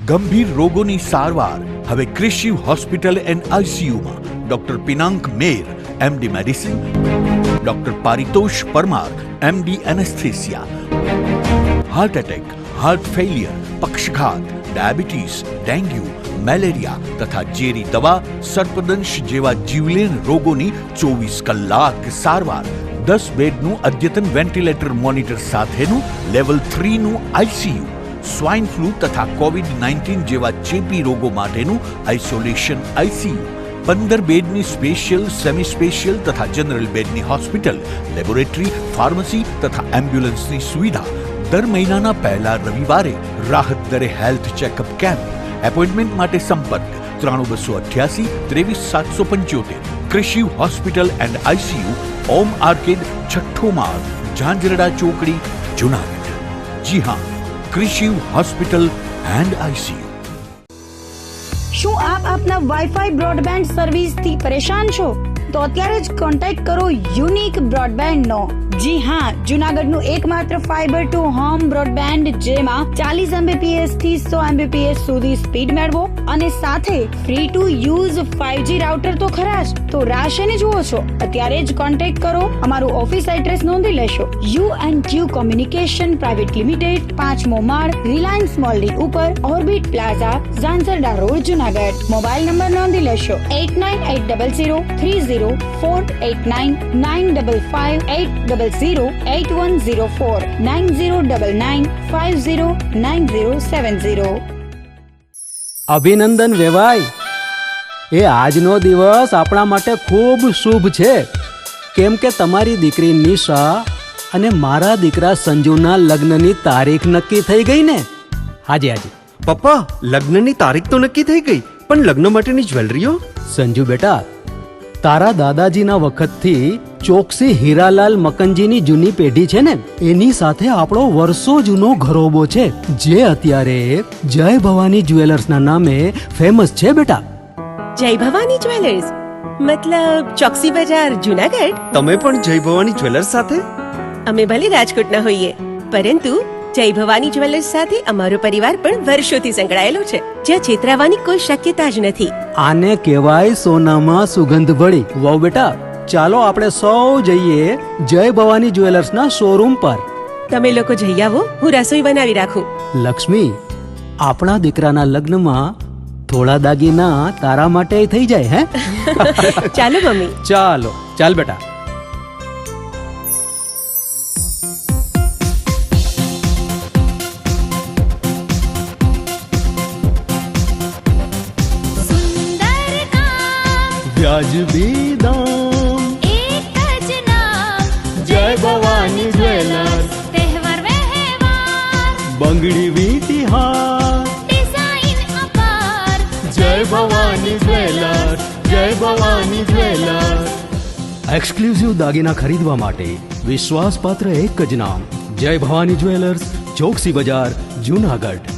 ગંભીર રોગોની સારવાર હવે ક્રિશિવ હોસ્પિટલ એન્ડ આઈસીયુમાં doctor Pinank Mer MD medicine, doctor Paritosh Parmar MD anaesthesia, heart attack, heart failure, પક્ષઘાત, ડાયાબિટીસ, ડેન્ગ્યુ, મેલેરિયા તથા ઝેરી દવા, સર્પદંશ જેવા જીવલેણ રોગોની 24 કલાક સારવાર, 10 બેડનું અદ્યતન વેન્ટિલેટર મોનિટર સાથેનું લેવલ 3નું આઈસીયુ, સ્વાઇન ફ્લૂ તથા કોવિડ-19 જેવા ચેપી રોગો માટેનું આઇસોલેશન આઈસીયુ, 15 બેડની સ્પેશિયલ, સેમી સ્પેશિયલ તથા જનરલ બેડની હોસ્પિટલ, લેબોરેટરી, ફાર્મસી તથા એમ્બ્યુલન્સની સુવિધા, દર મહિનાના પહેલા રવિવારે રાહત દરે હેલ્થ ચેકઅપ કેમ્પ. એપોઇન્ટમેન્ટ માટે સંપર્ક 9288 23775. Krishiv hospital and ICU, Om arcade, છઠ્ઠો માળ, ઝાંઝરડા ચોકડી, જુનાગઢ. જી હા, ક્રિશિવ હોસ્પિટલ એન્ડ આઈસીયુ. શું આપ આપના વાઈફાઈ બ્રોડબેન્ડ સર્વિસથી પરેશાન છો? તો અત્યારે જ કોન્ટેક્ટ કરો યુનિક બ્રોડબેન્ડ નો. જી હા, જુનાગઢનું એકમાત્ર ફાઈબર ટુ હોમ બ્રોડબેન્ડ, જેમાં 40 Mbps થી 100 Mbps સુધી સ્પીડ મેળવો અને સાથે free to use 5G router તો ખરા જ. તો રાહ શેની જુઓ છો? અત્યારે જ કોન્ટેક્ટ કરો. અમારું ઓફિસ એડ્રેસ નોંધી લેશો. U&Q કોમ્યુનિકેશન પ્રાઇવેટ લિમિટેડ, 5મો માળ, રિલાયન્સ મોલની ઉપર, orbit plaza, Zanzarda road, Junagadh. Mobile number નોંધી લેશો 89800304899558008104 9099509070. અભિનંદન વેવાય. એ આજનો દિવસ આપણા માટે ખૂબ શુભ છે, કેમ કે તમારી દીકરી નિશા અને મારા દીકરા સંજુના લગ્નની તારીખ નક્કી થઈ ગઈ ને. હાજી હાજી પપ્પા, લગ્નની તારીખ તો નક્કી થઈ ગઈ, પણ લગ્ન માટેની જ્વેલરીઓ? સંજુ બેટા, તારા દાદાજીના વખતથી ચોકસી હીરાલાલ મકનજીની જૂની પેઢી છે ને, એની સાથે આપણો વર્ષો જૂનો ઘરોબો છે, જે અત્યારે જય ભવાની જ્વેલર્સના નામે ફેમસ છે બેટા. જય ભવાની જ્વેલર્સ મતલબ ચોકસી બજાર, જુનાગઢ? તમે પણ જય ભવાની જ્વેલર્સ સાથે? અમે ભલે રાજકોટના હોઈએ, પરંતુ જય ભવાની જ્વેલર્સ સાથે અમારો પરિવાર પણ વર્ષોથી સંકળાયેલો છે, જ્યાં છેતરાવાની કોઈ શક્યતા જ નથી. આને કહેવાય સોનામાં સુગંધ ભળી. વાવ બેટા, ચાલો આપણે સૌ જઈએ જય ભવાની જ્વેલર્સના શોરૂમ પર. તમે લોકો જઈ આવો, હું રસોઈ બનાવી રાખું. લક્ષ્મી, આપણા દીકરાના લગ્નમાં થોડા દાગીના તારા માટે થઈ જાય. હે ચાલો મમ્મી. ચાલો ચાલ બેટા. વ્યાજબી દામ, એક જ નામ, જય ભવાની જ્વેલર્સ. તહેવાર વ્યવહાર, બંગડી વીંટી હાર, ડિઝાઇન અપાર, જય ભવાની જ્વેલર્સ, જય ભવાની જ્વેલર્સ. એક્સક્લુઝિવ દાગીના ખરીદવા માટે વિશ્વાસપાત્ર એક જ નામ, જય ભવાની જ્વેલર્સ, ચોકસી બજાર, જુનાગઢ.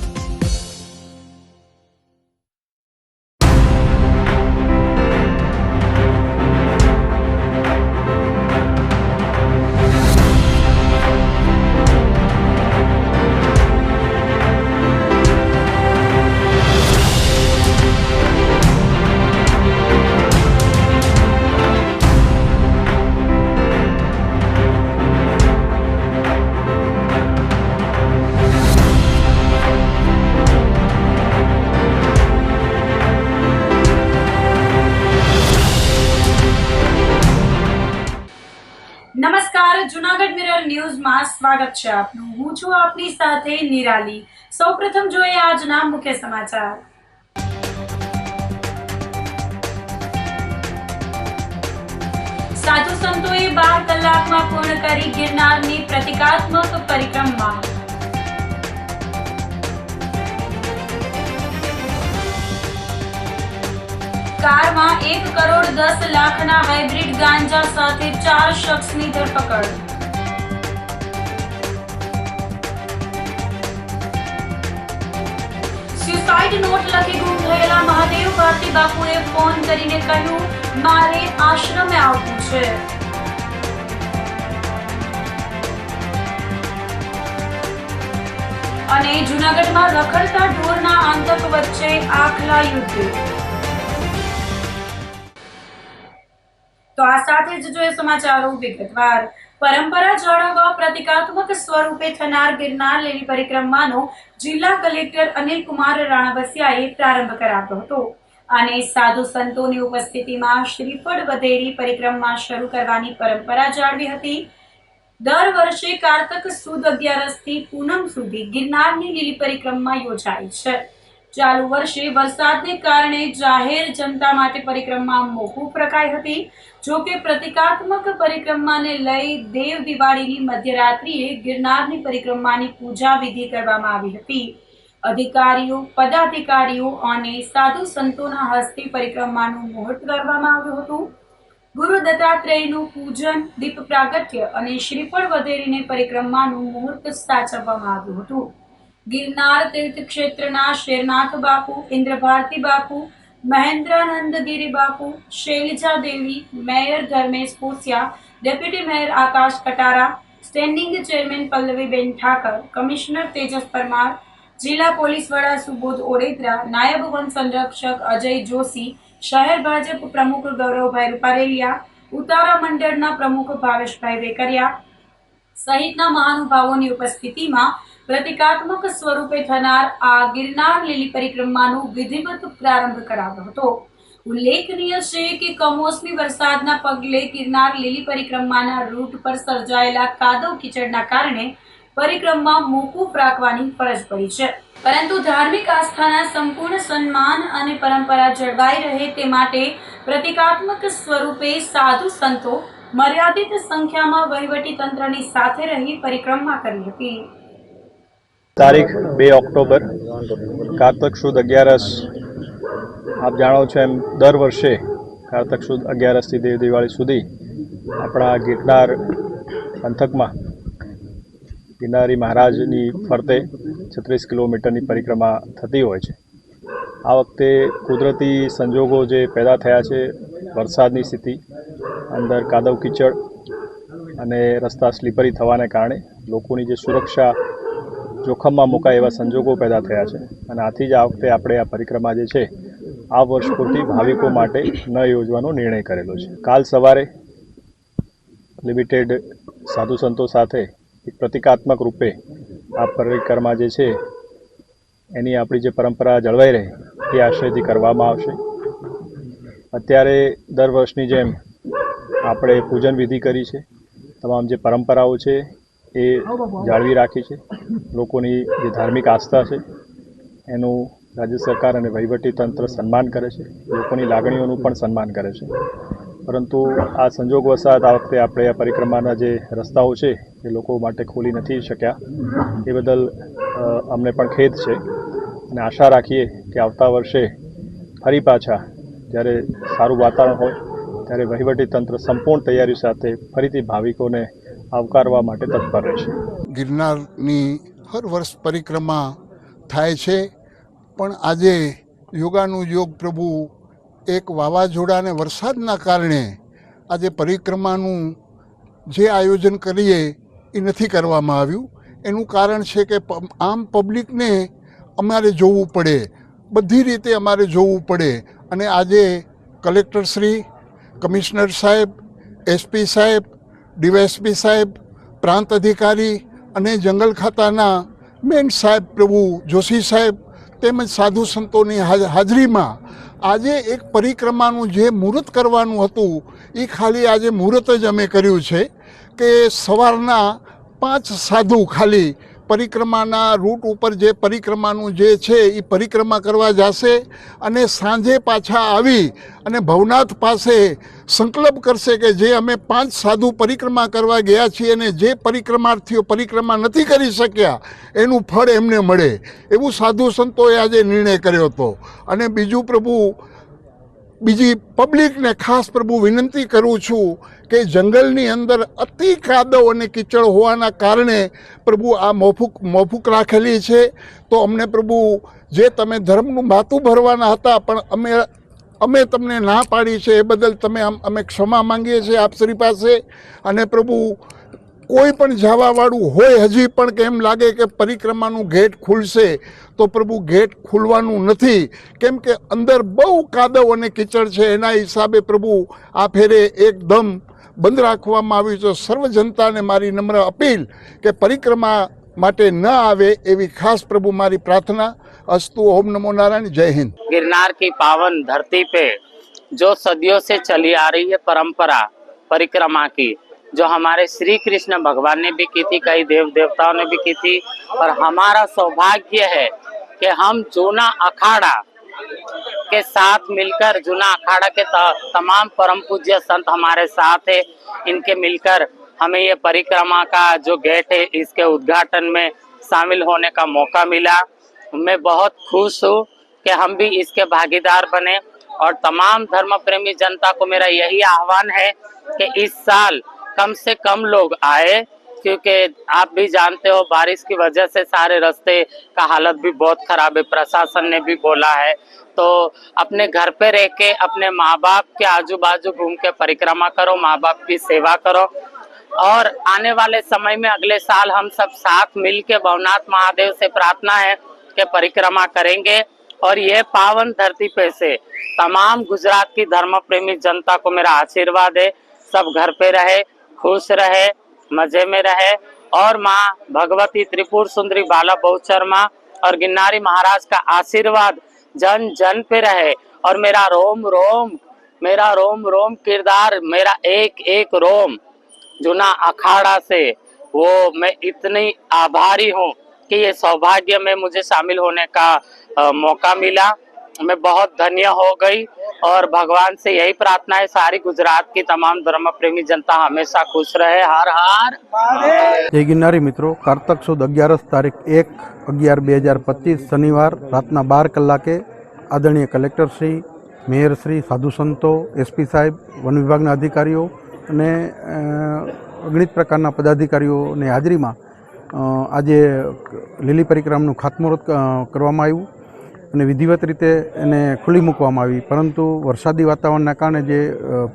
નમસ્કાર, જુનાગઢ મિરર ન્યૂઝમાં સ્વાગત છે આપનું. હું છું આપની સાથે નિરાલી. સૌપ્રથમ જોઈએ આજના મુખ્ય સમાચાર. સાધુ સંતોએ 12 કલાકમાં પૂર્ણ કરી ગિરનારની પ્રતિકાત્મક પરિક્રમા. કારમાં 1 કરોડ 10 લાખના હાઇબ્રિડ ગાંજા સાથે 4 શખ્સની ધરપકડ. સુસાઇડ નોટ લખી ગુમ થયેલા મહાદેવ ભારતી બાપુએ ફોન કરીને કહ્યું, મારે આશ્રમે આવવું છે. અને જૂનાગઢમાં રખડતા ઢોરના આતંક વચ્ચે આખલા યુદ્ધ. તો આ સાથે જ જોઈએ સમાચારો વિગતવાર. પરંપરા જાળવવા પ્રતિકાત્મક સ્વરૂપે થનાર ગિરનાર લીલી પરિક્રમાનો જિલ્લા કલેક્ટર અનિલ કુમાર રાણાવસિયાએ પ્રારંભ કરાવ્યો હતો અને સાધુ સંતોની ઉપસ્થિતિમાં શ્રીફળ વધેરી પરિક્રમા શરૂ કરવાની પરંપરા જાળવી હતી. દર વર્ષે કારતક સુદ 11 થી પૂનમ સુધી ગિરનારની લીલી પરિક્રમા યોજાય છે. ચાલુ વર્ષે વરસાદને કારણે જાહેર જનતા માટે પરિક્રમા મોકૂફ રખાઈ હતી. જો કે પ્રતિકાત્મક પરિક્રમાને લઈ દેવ દિવાળીની મધ્યરાત્રિએ ગિરનારની પરિક્રમાની પૂજા વિધિ કરવામાં આવી હતી. અધિકારીઓ, પદાધિકારીઓ અને સાધુ સંતોના હસ્તે પરિક્રમાનું મુહૂર્ત કરવામાં આવ્યું હતું. ગુરુ દત્તાત્રેયનું પૂજન, દીપ પ્રાગટ્ય અને શ્રીફળ વધેરીને પરિક્રમાનું મુહૂર્ત સાચવવામાં આવ્યું હતું. ગિરનાર તીર્થ ક્ષેત્રના શેરનાથ બાપુ, Indrabharti Bapu, Mahendranandgiri Bapu, Shailaja Devi, mayor Dharmesh Posiya, deputy mayor Akash Katara, standing chairman Pallaviben Thakar, commissioner Tejas Parmar, જિલ્લા પોલીસ વડા સુબોધ ઓડેદરા, નાયબ વન સંરક્ષક અજય જોશી, શહેર ભાજપ પ્રમુખ ગૌરવભાઈ રૂપારેલિયા, ઉતારા મંડળના પ્રમુખ ભાવેશભાઈ વેકરિયા સહિતના મહાનુભાવોની ઉપસ્થિતિમાં પ્રતિકાત્મક સ્વરૂપે થનાર આ ગિરનાર લીલી પરિક્રમાનો વિધિવત પ્રારંભ કરાવ્યો હતો. ઉલ્લેખનીય છે કે કમોસમી વરસાદના પગલે ગિરનાર લીલી પરિક્રમાના રૂટ પર સર્જાયેલા કાદવ કીચડના કારણે પરિક્રમા મોકૂફ રાખવાની ફરજ પડી છે. પરંતુ ધાર્મિક આસ્થાના સંપૂર્ણ સન્માન અને પરંપરા જળવાઈ રહે તે માટે પ્રતિકાત્મક સ્વરૂપે સાધુ સંતો મર્યાદિત સંખ્યામાં વહીવટી તંત્રની સાથે રહી પરિક્રમા કરી હતી. તારીખ 2 ઓક્ટોબર કારતક સુદ 11. આપ જાણો છો એમ દર વર્ષે કારતક સુદ 11થી દેવ દિવાળી સુધી આપણા ગિરનાર પંથકમાં ગિરનારી મહારાજની ફરતે 36 કિલોમીટરની પરિક્રમા થતી હોય છે. આ વખતે કુદરતી સંજોગો જે પેદા થયા છે, વરસાદની સ્થિતિ, અંદર કાદવ કીચડ અને રસ્તા સ્લીપરી થવાને કારણે લોકોની જે સુરક્ષા જોખમમાં મુકાય એવા સંજોગો પેદા થયા છે અને આથી જ આ વખતે આપણે આ પરિક્રમા જે છે આ વર્ષ પૂરતી ભાવિકો માટે ન યોજવાનો નિર્ણય કરેલો છે. કાલ સવારે લિમિટેડ સાધુ સંતો સાથે એક પ્રતિકાત્મક રૂપે આ પરિક્રમા જે છે એની આપણી જે પરંપરા જળવાઈ રહે એ આશયથી કરવામાં આવશે. અત્યારે દર વર્ષની જેમ આપણે પૂજન વિધિ કરી છે, તમામ જે પરંપરાઓ છે એ જાળવી રાખી છે. લોકોની જે ધાર્મિક આસ્થા છે એનું રાજ્ય સરકાર અને વહીવટી તંત્ર સન્માન કરે છે, લોકોની લાગણીઓનું પણ સન્માન કરે છે. પરંતુ આ સંજોગવશાત આ વખતે આપણે આ પરિક્રમાના જે રસ્તાઓ છે એ લોકો માટે ખોલી નથી શક્યા. એ બદલ અમને પણ ખેદ છે અને આશા રાખીએ કે આવતા વર્ષે ફરી પાછા જ્યારે સારું વાતાવરણ હોય ત્યારે વહીવટી તંત્ર સંપૂર્ણ તૈયારી સાથે ફરીથી ભાવિકોને આવકારવા માટે તત્પર રહેશે. ગિરનારની હર વર્ષ પરિક્રમા થાય છે, પણ આજે યોગાનુયોગ પ્રભુ એક વાવાઝોડા અને વરસાદના કારણે આજે પરિક્રમાનું જે આયોજન કરીએ એ નથી કરવામાં આવ્યું. એનું કારણ છે કે આમ પબ્લિકને અમારે જોવું પડે, બધી રીતે અમારે જોવું પડે અને આજે કલેક્ટરશ્રી, કમિશનર સાહેબ, એસપી સાહેબ, ડીવાયએસપી સાહેબ, પ્રાંત અધિકારી અને જંગલ ખાતાના મેન સાહેબ પ્રભુ જોશી સાહેબ તેમજ સાધુ સંતોની હાજરીમાં આજે એક પરિક્રમાનું જે મુહૂર્ત કરવાનું હતું એ ખાલી આજે મુહૂર્ત જ અમે કર્યું છે કે સવારના 5 સાધુ ખાલી પરિક્રમાના રૂટ ઉપર જે પરિક્રમાનું જે છે એ પરિક્રમા કરવા જશે અને સાંજે પાછા આવી અને ભવનાથ પાસે સંકલ્પ કરશે કે જે અમે 5 સાધુ પરિક્રમા કરવા ગયા છીએ અને જે પરિક્રમાર્થીઓ પરિક્રમા નથી કરી શક્યા એનું ફળ એમને મળે, એવું સાધુ સંતોએ આજે નિર્ણય કર્યો હતો. અને બીજું પ્રભુ, બીજી પબ્લિકને ખાસ પ્રભુ વિનંતી કરું છું કે જંગલની અંદર અતિ કાદવ અને કીચડ હોવાના કારણે પ્રભુ આ મોફૂક રાખેલી છે. તો અમને પ્રભુ જે તમે ધર્મનું માથું ભરવાના હતા પણ અમે તમને ના પાડી છે એ બદલ અમે ક્ષમા માંગીએ છીએ આપ શ્રી પાસે. અને પ્રભુ કોઈ પણ જવાવાળું હોય હજી પણ કે એમ લાગે કે પરિક્રમાનું ગેટ ખુલશે, તો પ્રભુ ગેટ ખુલવાનું નથી, કેમ કે અંદર બહુ કાદવ અને કીચડ છે. એના હિસાબે પ્રભુ આ ફેરે એકદમ બંધ રાખવામાં આવ્યું છે. સર્વ જનતાને મારી નમ્ર અપીલ કે પરિક્રમા માટે ન આવે એવી ખાસ પ્રભુ મારી प्रार्थना. अस्तु. ओम नमो नारायण. जय हिंद. गिरनार की पावन धरती पे जो सदियों से चली आ रही है परंपरा परिक्रमा की, जो हमारे श्री कृष्ण भगवान ने भी की थी, कई देव देवताओं ने भी की थी, और हमारा सौभाग्य है कि हम जूना अखाड़ा के साथ मिलकर, जूना अखाड़ा के तमाम परम पूज्य संत हमारे साथ है, इनके मिलकर हमें ये परिक्रमा का जो गेट है इसके उद्घाटन में शामिल होने का मौका मिला। मैं बहुत खुश हूँ कि हम भी इसके भागीदार बने, और तमाम धर्म प्रेमी जनता को मेरा यही आह्वान है कि इस साल कम से कम लोग आए, क्योंकि आप भी जानते हो बारिश की वजह से सारे रास्ते का हालत भी बहुत खराब है। प्रशासन ने भी बोला है, तो अपने घर पे रह के अपने माँ बाप के आजू बाजू घूम के परिक्रमा करो, माँ बाप की सेवा करो, और आने वाले समय में अगले साल हम सब साथ मिल के भवनाथ महादेव से प्रार्थना है कि परिक्रमा करेंगे। और ये पावन धरती पे से तमाम गुजरात की धर्म प्रेमी जनता को मेरा आशीर्वाद है, सब घर पे रहे, खुश रहे, मजे में रहे, और माँ भगवती त्रिपुर सुंदरी बाला बहुचर माँ और गिरनारी महाराज का आशीर्वाद जन जन पे रहे। और मेरा रोम रोम किरदार, मेरा एक एक रोम जूना अखाड़ा से, वो मैं इतनी आभारी हूँ कि ये सौभाग्य में मुझे शामिल होने का मौका मिला। मैं बहुत धन्य हो गई, और भगवान से यही प्रार्थना है सारी गुजरात की तमाम धर्म प्रेमी जनता हमेशा खुश रहे। हर हर जय गिरनारी मित्रों, कार्तक सुद 11 तारीख 1/11/2025 शनिवार रातना 12 कलाके आदरणीय कलेक्टर श्री, मेयर श्री, साधु संतो, एसपी साहेब, वन विभागना अधिकारीओ અને ગણિત પ્રકારના પદાધિકારીઓની હાજરીમાં આજે લીલી પરિક્રમાનું ખાતમુહૂર્ત કરવામાં આવ્યું અને વિધિવત રીતે એને ખુલ્લી મૂકવામાં આવી. પરંતુ વરસાદી વાતાવરણના કારણે જે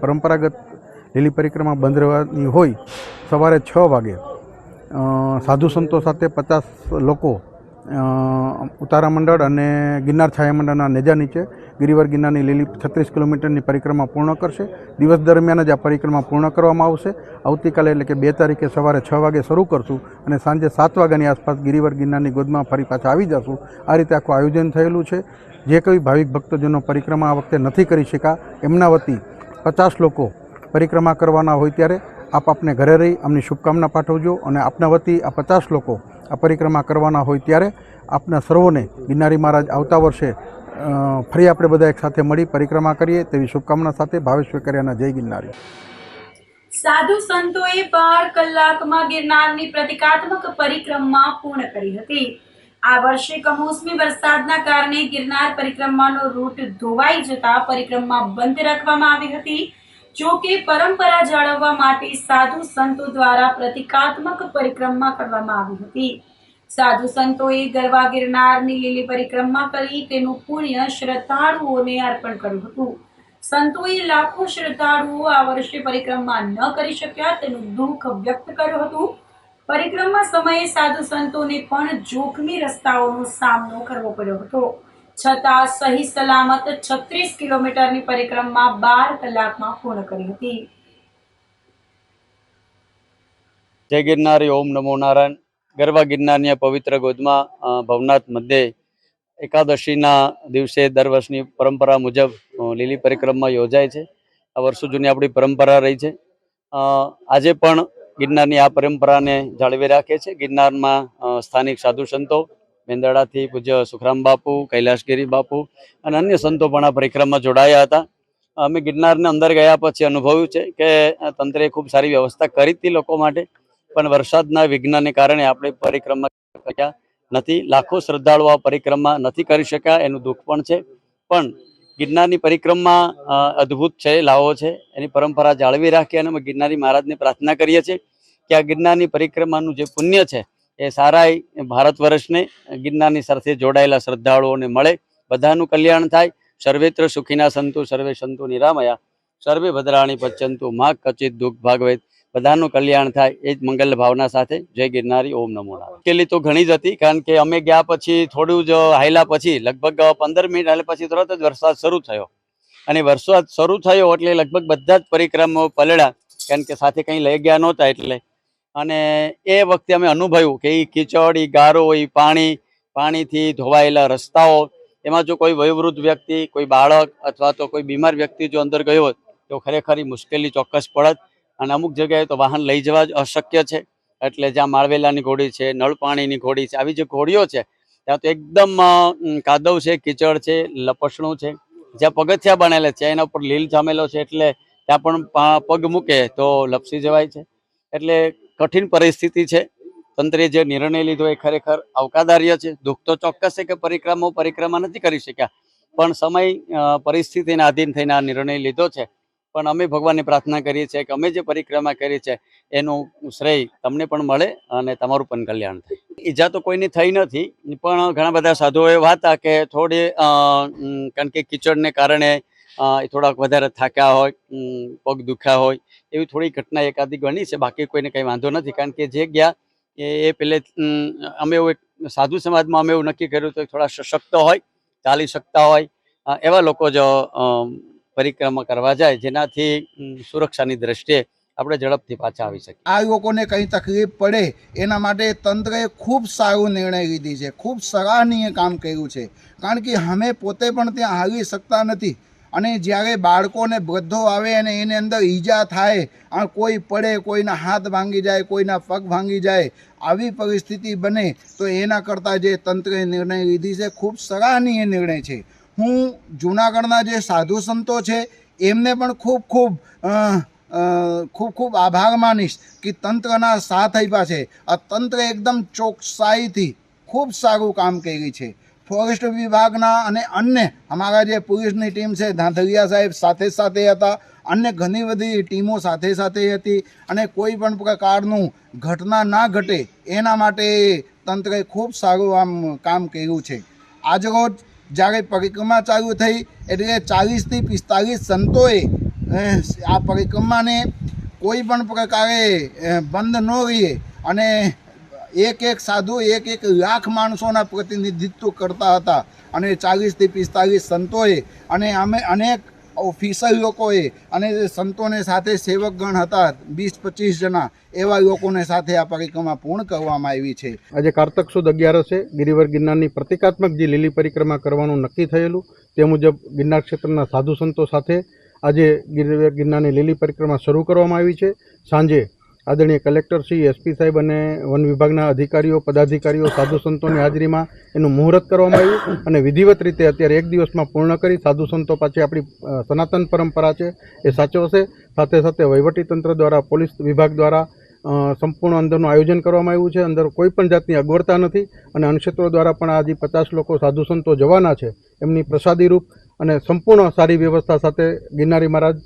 પરંપરાગત લીલી પરિક્રમા બંધ રહેવાની હોય, સવારે 6 વાગે સાધુ સંતો સાથે 50 લોકો ઉતારા મંડળ અને ગિરનાર છાયા મંડળના નેજા નીચે ગિરિવર ગિરનારની લીલી 36 કિલોમીટરની પરિક્રમા પૂર્ણ કરશે. દિવસ દરમિયાન જ આ પરિક્રમા પૂર્ણ કરવામાં આવશે. આવતીકાલે એટલે કે 2 તારીખે સવારે 6 વાગે શરૂ કરશું અને સાંજે 7 વાગ્યાની આસપાસ ગિરિવર ગિરનારની ગોદમાં ફરી પાછા આવી જશું. આ રીતે આખું આયોજન થયેલું છે. જે કોઈ ભાવિક ભક્તજનો પરિક્રમા આ વખતે નથી કરી શક્યા, એમના વતી 50 લોકો પરિક્રમા કરવાના હોય ત્યારે આપ આપને ઘરે રહી અમની શુભકામના પાઠવજો, અને આપના વતી આ 50 લોકો આ પરિક્રમા કરવાના હોય ત્યારે આપના સર્વોને ગિરનારી મહારાજ આવતા વર્ષે ફરી આપણે બધા એક સાથે મળી પરિક્રમા કરીએ તેવી શુભકામના સાથે ભાવેશ વેકરિયાના જય ગિરનારી. સાધુ સંતોએ 12 કલાકમાં ગિરનારની પ્રતિકાત્મક પરિક્રમા પૂર્ણ કરી હતી. આ વર્ષે કમોસમી વરસાદના કારણે ગિરનાર પરિક્રમાનો રૂટ ધોવાઈ જતા પરિક્રમા બંધ રાખવામાં આવી હતી. જો કે પરંપરા જાળવવા માટે સાધુ સંતો દ્વારા પ્રતિકાત્મક પરિક્રમા કરવામાં આવી હતી. સાધુ સંતોએ ગરવા ગિરનારની લીલી પરિક્રમા કરી તેનું પુણ્ય શ્રદ્ધાળુઓને અર્પણ કર્યું હતું. સંતોએ લાખો શ્રદ્ધાળુઓ આ વર્ષે પરિક્રમા ન કરી શક્યા તેનું દુઃખ વ્યક્ત કર્યું હતું. પરિક્રમા સમયે સાધુ સંતોને પણ જોખમી રસ્તાઓનો સામનો કરવો પડ્યો હતો, છતાં સહી સલામત 36 કિલોમીટરની પરિક્રમા 12 કલાકમાં પૂર્ણ કરી હતી. જય ગિરનારી. ઓમ નમો નારાયણ. ગરવા ગિરનારની પવિત્ર ગોદમાં ભવનાથ મધ્યે એકાદશીના દિવસે દર વર્ષની પરંપરા મુજબ લીલી પરિક્રમા યોજાય છે. આ વર્ષો જૂની આપણી પરંપરા રહી છે. આજે પણ ગિરનારની આ પરંપરાને જાળવી રાખે છે. ગિરનારમાં સ્થાનિક સાધુ સંતો, મેંદરડાથી પૂજ્ય સુખરામ બાપુ, કૈલાસગીરી બાપુ અને અન્ય સંતો પણ આ પરિક્રમા જોડાયા હતા. અમે ગિરનારની અંદર ગયા પછી અનુભવ્યું છે કે તંત્રે ખૂબ સારી વ્યવસ્થા કરી હતી લોકો માટે, પણ વરસાદના વિઘ્નને કારણે આપણે પરિક્રમા કર્યા નથી. લાખો શ્રદ્ધાળુઓ આ પરિક્રમા નથી કરી શક્યા, એનું દુઃખ પણ છે. પણ ગિરનારની પરિક્રમા અદ્ભુત છે, લાવો છે, એની પરંપરા જાળવી રાખીએ અને અમે ગિરનારી મહારાજને પ્રાર્થના કરીએ છીએ કે આ ગિરનારની પરિક્રમાનું જે પુણ્ય છે એ સારા ભારત વર્ષને ગિરનારની સાથે જોડાયેલા શ્રદ્ધાળુઓને મળે, બધાનું કલ્યાણ થાય. સર્વેત્ર સુખીના સંતુ, સર્વે સંતુ નિરામયા, સર્વે ભદ્રાણી પચ્યંતુ, મા કચિત દુઃખ ભાગવેત. બધાનું કલ્યાણ થાય એ જ મંગલ ભાવના સાથે જય ગિરનારી ઓમ નમો નારાયણ. મુશ્કેલી તો ઘણી જ હતી, કારણ કે અમે ગયા પછી થોડું જ હાલ્યા પછી લગભગ 15 મિનિટ હાલ્યા પછી તરત જ વરસાદ શરૂ થયો, અને વરસાદ શરૂ થયો એટલે લગભગ બધા જ પરિક્રમાઓ પલળ્યા, કારણ કે સાથે કંઈ લઈ ગયા નહોતા એટલે. અને એ વખતે અમે અનુભવ્યું કે એ કીચડ, એ ગારો, એ પાણીથી ધોવાયેલા રસ્તાઓ, એમાં જો કોઈ વયોવૃદ્ધ વ્યક્તિ, કોઈ બાળક અથવા તો કોઈ બીમાર વ્યક્તિ જો અંદર ગયો હોત તો ખરેખર મુશ્કેલી ચોક્કસ પડત. અને અમુક જગ્યાએ તો વાહન લઈ જવા જ અશક્ય છે. એટલે જ્યાં માળવેલાની ઘોડી છે, નળ પાણીની ઘોડી છે, આવી જે ઘોડીઓ છે ત્યાં તો એકદમ કાદવ છે, કીચડ છે, લપસણું છે. જ્યાં પગથિયા બનેલા છે એના ઉપર લીલ જામેલો છે, એટલે ત્યાં પણ પગ મૂકે તો લપસી જવાય છે. એટલે કઠિન પરિસ્થિતિ છે. તંત્રે જે નિર્ણય લીધો એ ખરેખર આવકાર્ય છે. દુઃખ તો ચોક્કસ છે કે પરિક્રમા નથી કરી શક્યા, પણ સમય પરિસ્થિતિના આધીન થઈને આ નિર્ણય લીધો છે. પણ અમે ભગવાનની પ્રાર્થના કરીએ છીએ કે અમે જે પરિક્રમા કરી છે એનું શ્રેય તમને પણ મળે અને તમારું પણ કલ્યાણ થાય. ઈજા તો કોઈને થઈ નથી, પણ ઘણા બધા સાધુઓ એવા હતા કે થોડી કારણ કે કીચડને કારણે થોડાક વધારે થાક્યા હોય, પગ દુખ્યા હોય, એવી થોડી ઘટના એકાદી ગણી છે. બાકી કોઈને કંઈ વાંધો નથી, કારણ કે જે ગયા એ પહેલે અમે એવું એક સાધુ સમાજમાં અમે એવું નક્કી કર્યું તો થોડા સશક્ત હોય, ચાલી શકતા હોય એવા લોકો જો પરિક્રમા કરવા જાય, જેનાથી સુરક્ષાની દ્રષ્ટિએ આપણે ઝડપથી પાછા આવી શકીએ. આ લોકોને કંઈ તકલીફ પડે એના માટે તંત્રએ ખૂબ સારો નિર્ણય લીધી છે, ખૂબ સરાહનીય કામ કર્યું છે. કારણ કે અમે પોતે પણ ત્યાં હાલી શકતા નથી, અને જ્યારે બાળકોને વૃદ્ધો આવે અને એની અંદર ઈજા થાય, કોઈ પડે, કોઈના હાથ ભાંગી જાય, કોઈના પગ ભાંગી જાય, આવી પરિસ્થિતિ બને તો એના કરતાં જે તંત્રએ નિર્ણય લીધી છે ખૂબ સરાહનીય નિર્ણય છે. હું જૂનાગઢના જે સાધુ સંતો છે એમને પણ ખૂબ આભાર માનીશ કે તંત્રના સાથ આપ્યા છે. આ તંત્ર એકદમ ચોકસાઈથી ખૂબ સારું કામ કર્યું છે. ફોરેસ્ટ વિભાગના અને અન્ય અમારા જે પોલીસની ટીમ છે, ધાંધલિયા સાહેબ સાથે હતા, અન્ય ઘણી બધી ટીમો સાથે હતી, અને કોઈ પણ પ્રકારનું ઘટના ના ઘટે એના માટે તંત્રએ ખૂબ સારું આમ કામ કર્યું છે. આજરોજ જ્યારે પરિક્રમા ચાલુ થઈ એટલે 40 થી 45 સંતોએ આ પરિક્રમાને કોઈ પણ પ્રકારે બંધ ન રહીએ, અને એક સાધુ એક લાખ માણસોના પ્રતિનિધિત્વ કરતા હતા, અને 40 થી 45 સંતોએ અને અમે અનેક ઓફિસર લોકોએ અને સંતોને સાથે સેવકગણ હતા 20-25 જણા, એવા લોકોને સાથે આ પરિક્રમા પૂર્ણ કરવામાં આવી છે. આજે કારતક સુદ 11 ગિરિવર ગિરનારની પ્રતિકાત્મક જે લીલી પરિક્રમા કરવાનું નક્કી થયેલું તે મુજબ ગિરનાર ક્ષેત્રના સાધુ સંતો સાથે આજે ગિરિવર ગિરનારની લીલી પરિક્રમા શરૂ કરવામાં આવી છે. સાંજે આદરણીય કલેક્ટર શ્રી, એસપી સાહેબ અને વન વિભાગના અધિકારીઓ, પદાધિકારીઓ, સાધુ સંતોની હાજરીમાં એનું મુહૂર્ત કરવામાં આવ્યું, અને વિધિવત રીતે અત્યારે 1 દિવસમાં પૂર્ણ કરી સાધુ સંતો પાછી આપણી સનાતન પરંપરા છે એ સાચવશે. સાથે સાથે વહીવટીતંત્ર દ્વારા, પોલીસ વિભાગ દ્વારા સંપૂર્ણ અંદરનું આયોજન કરવામાં આવ્યું છે. અંદર કોઈ પણ જાતની અગવડતા નથી, અને અન્નક્ષેત્રો દ્વારા પણ આજે 50 લોકો સાધુ સંતો જવાના છે, એમની પ્રસાદી રૂપ અને સંપૂર્ણ સારી વ્યવસ્થા સાથે ગિરનારી મહારાજ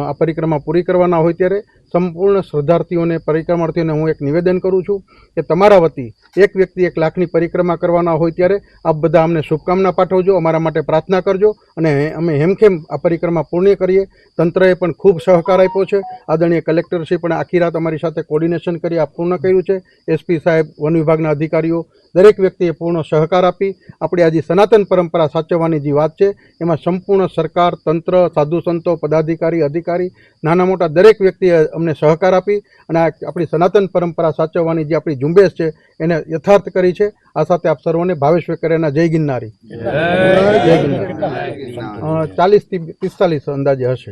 આ પરિક્રમા પૂરી કરવાના હોય ત્યારે સંપૂર્ણ શ્રદ્ધાર્થીઓને, પરિક્રમાર્થીઓને હું એક નિવેદન કરું છું કે તમારા વતી એક વ્યક્તિ 1 લાખની પરિક્રમા કરવાના હોય ત્યારે આપ બધા અમને શુભકામના પાઠવજો, અમારા માટે પ્રાર્થના કરજો, અને અમે હેમખેમ આ પરિક્રમા પૂર્ણ કરીએ. તંત્રએ પણ ખૂબ સહકાર આપ્યો છે. આદરણીય કલેક્ટરશ્રી પણ આખી રાત અમારી સાથે કોર્ડિનેશન કરી આ પૂર્ણ કર્યું છે. એસપી સાહેબ, વન વિભાગના અધિકારીઓ, દરેક વ્યક્તિએ પૂર્ણ સહકાર આપી આપણી આજે સનાતન પરંપરા સાચવવાની જે વાત છે એમાં સંપૂર્ણ સરકાર, તંત્ર, સાધુ સંતો, પદાધિકારી, અધિકારી, નાના મોટા દરેક વ્યક્તિએ અમને સહકાર આપી અને આપણી સનાતન પરંપરા સાચવવાની જે આપણી ઝુંબેશ છે એને યથાર્થ કરી છે. આ સાથે આપ સર્વોને ભાવેશ વેકરિયાના જય ગિરનારી. જય ગિરનારી. 40 થી 45 અંદાજે હશે.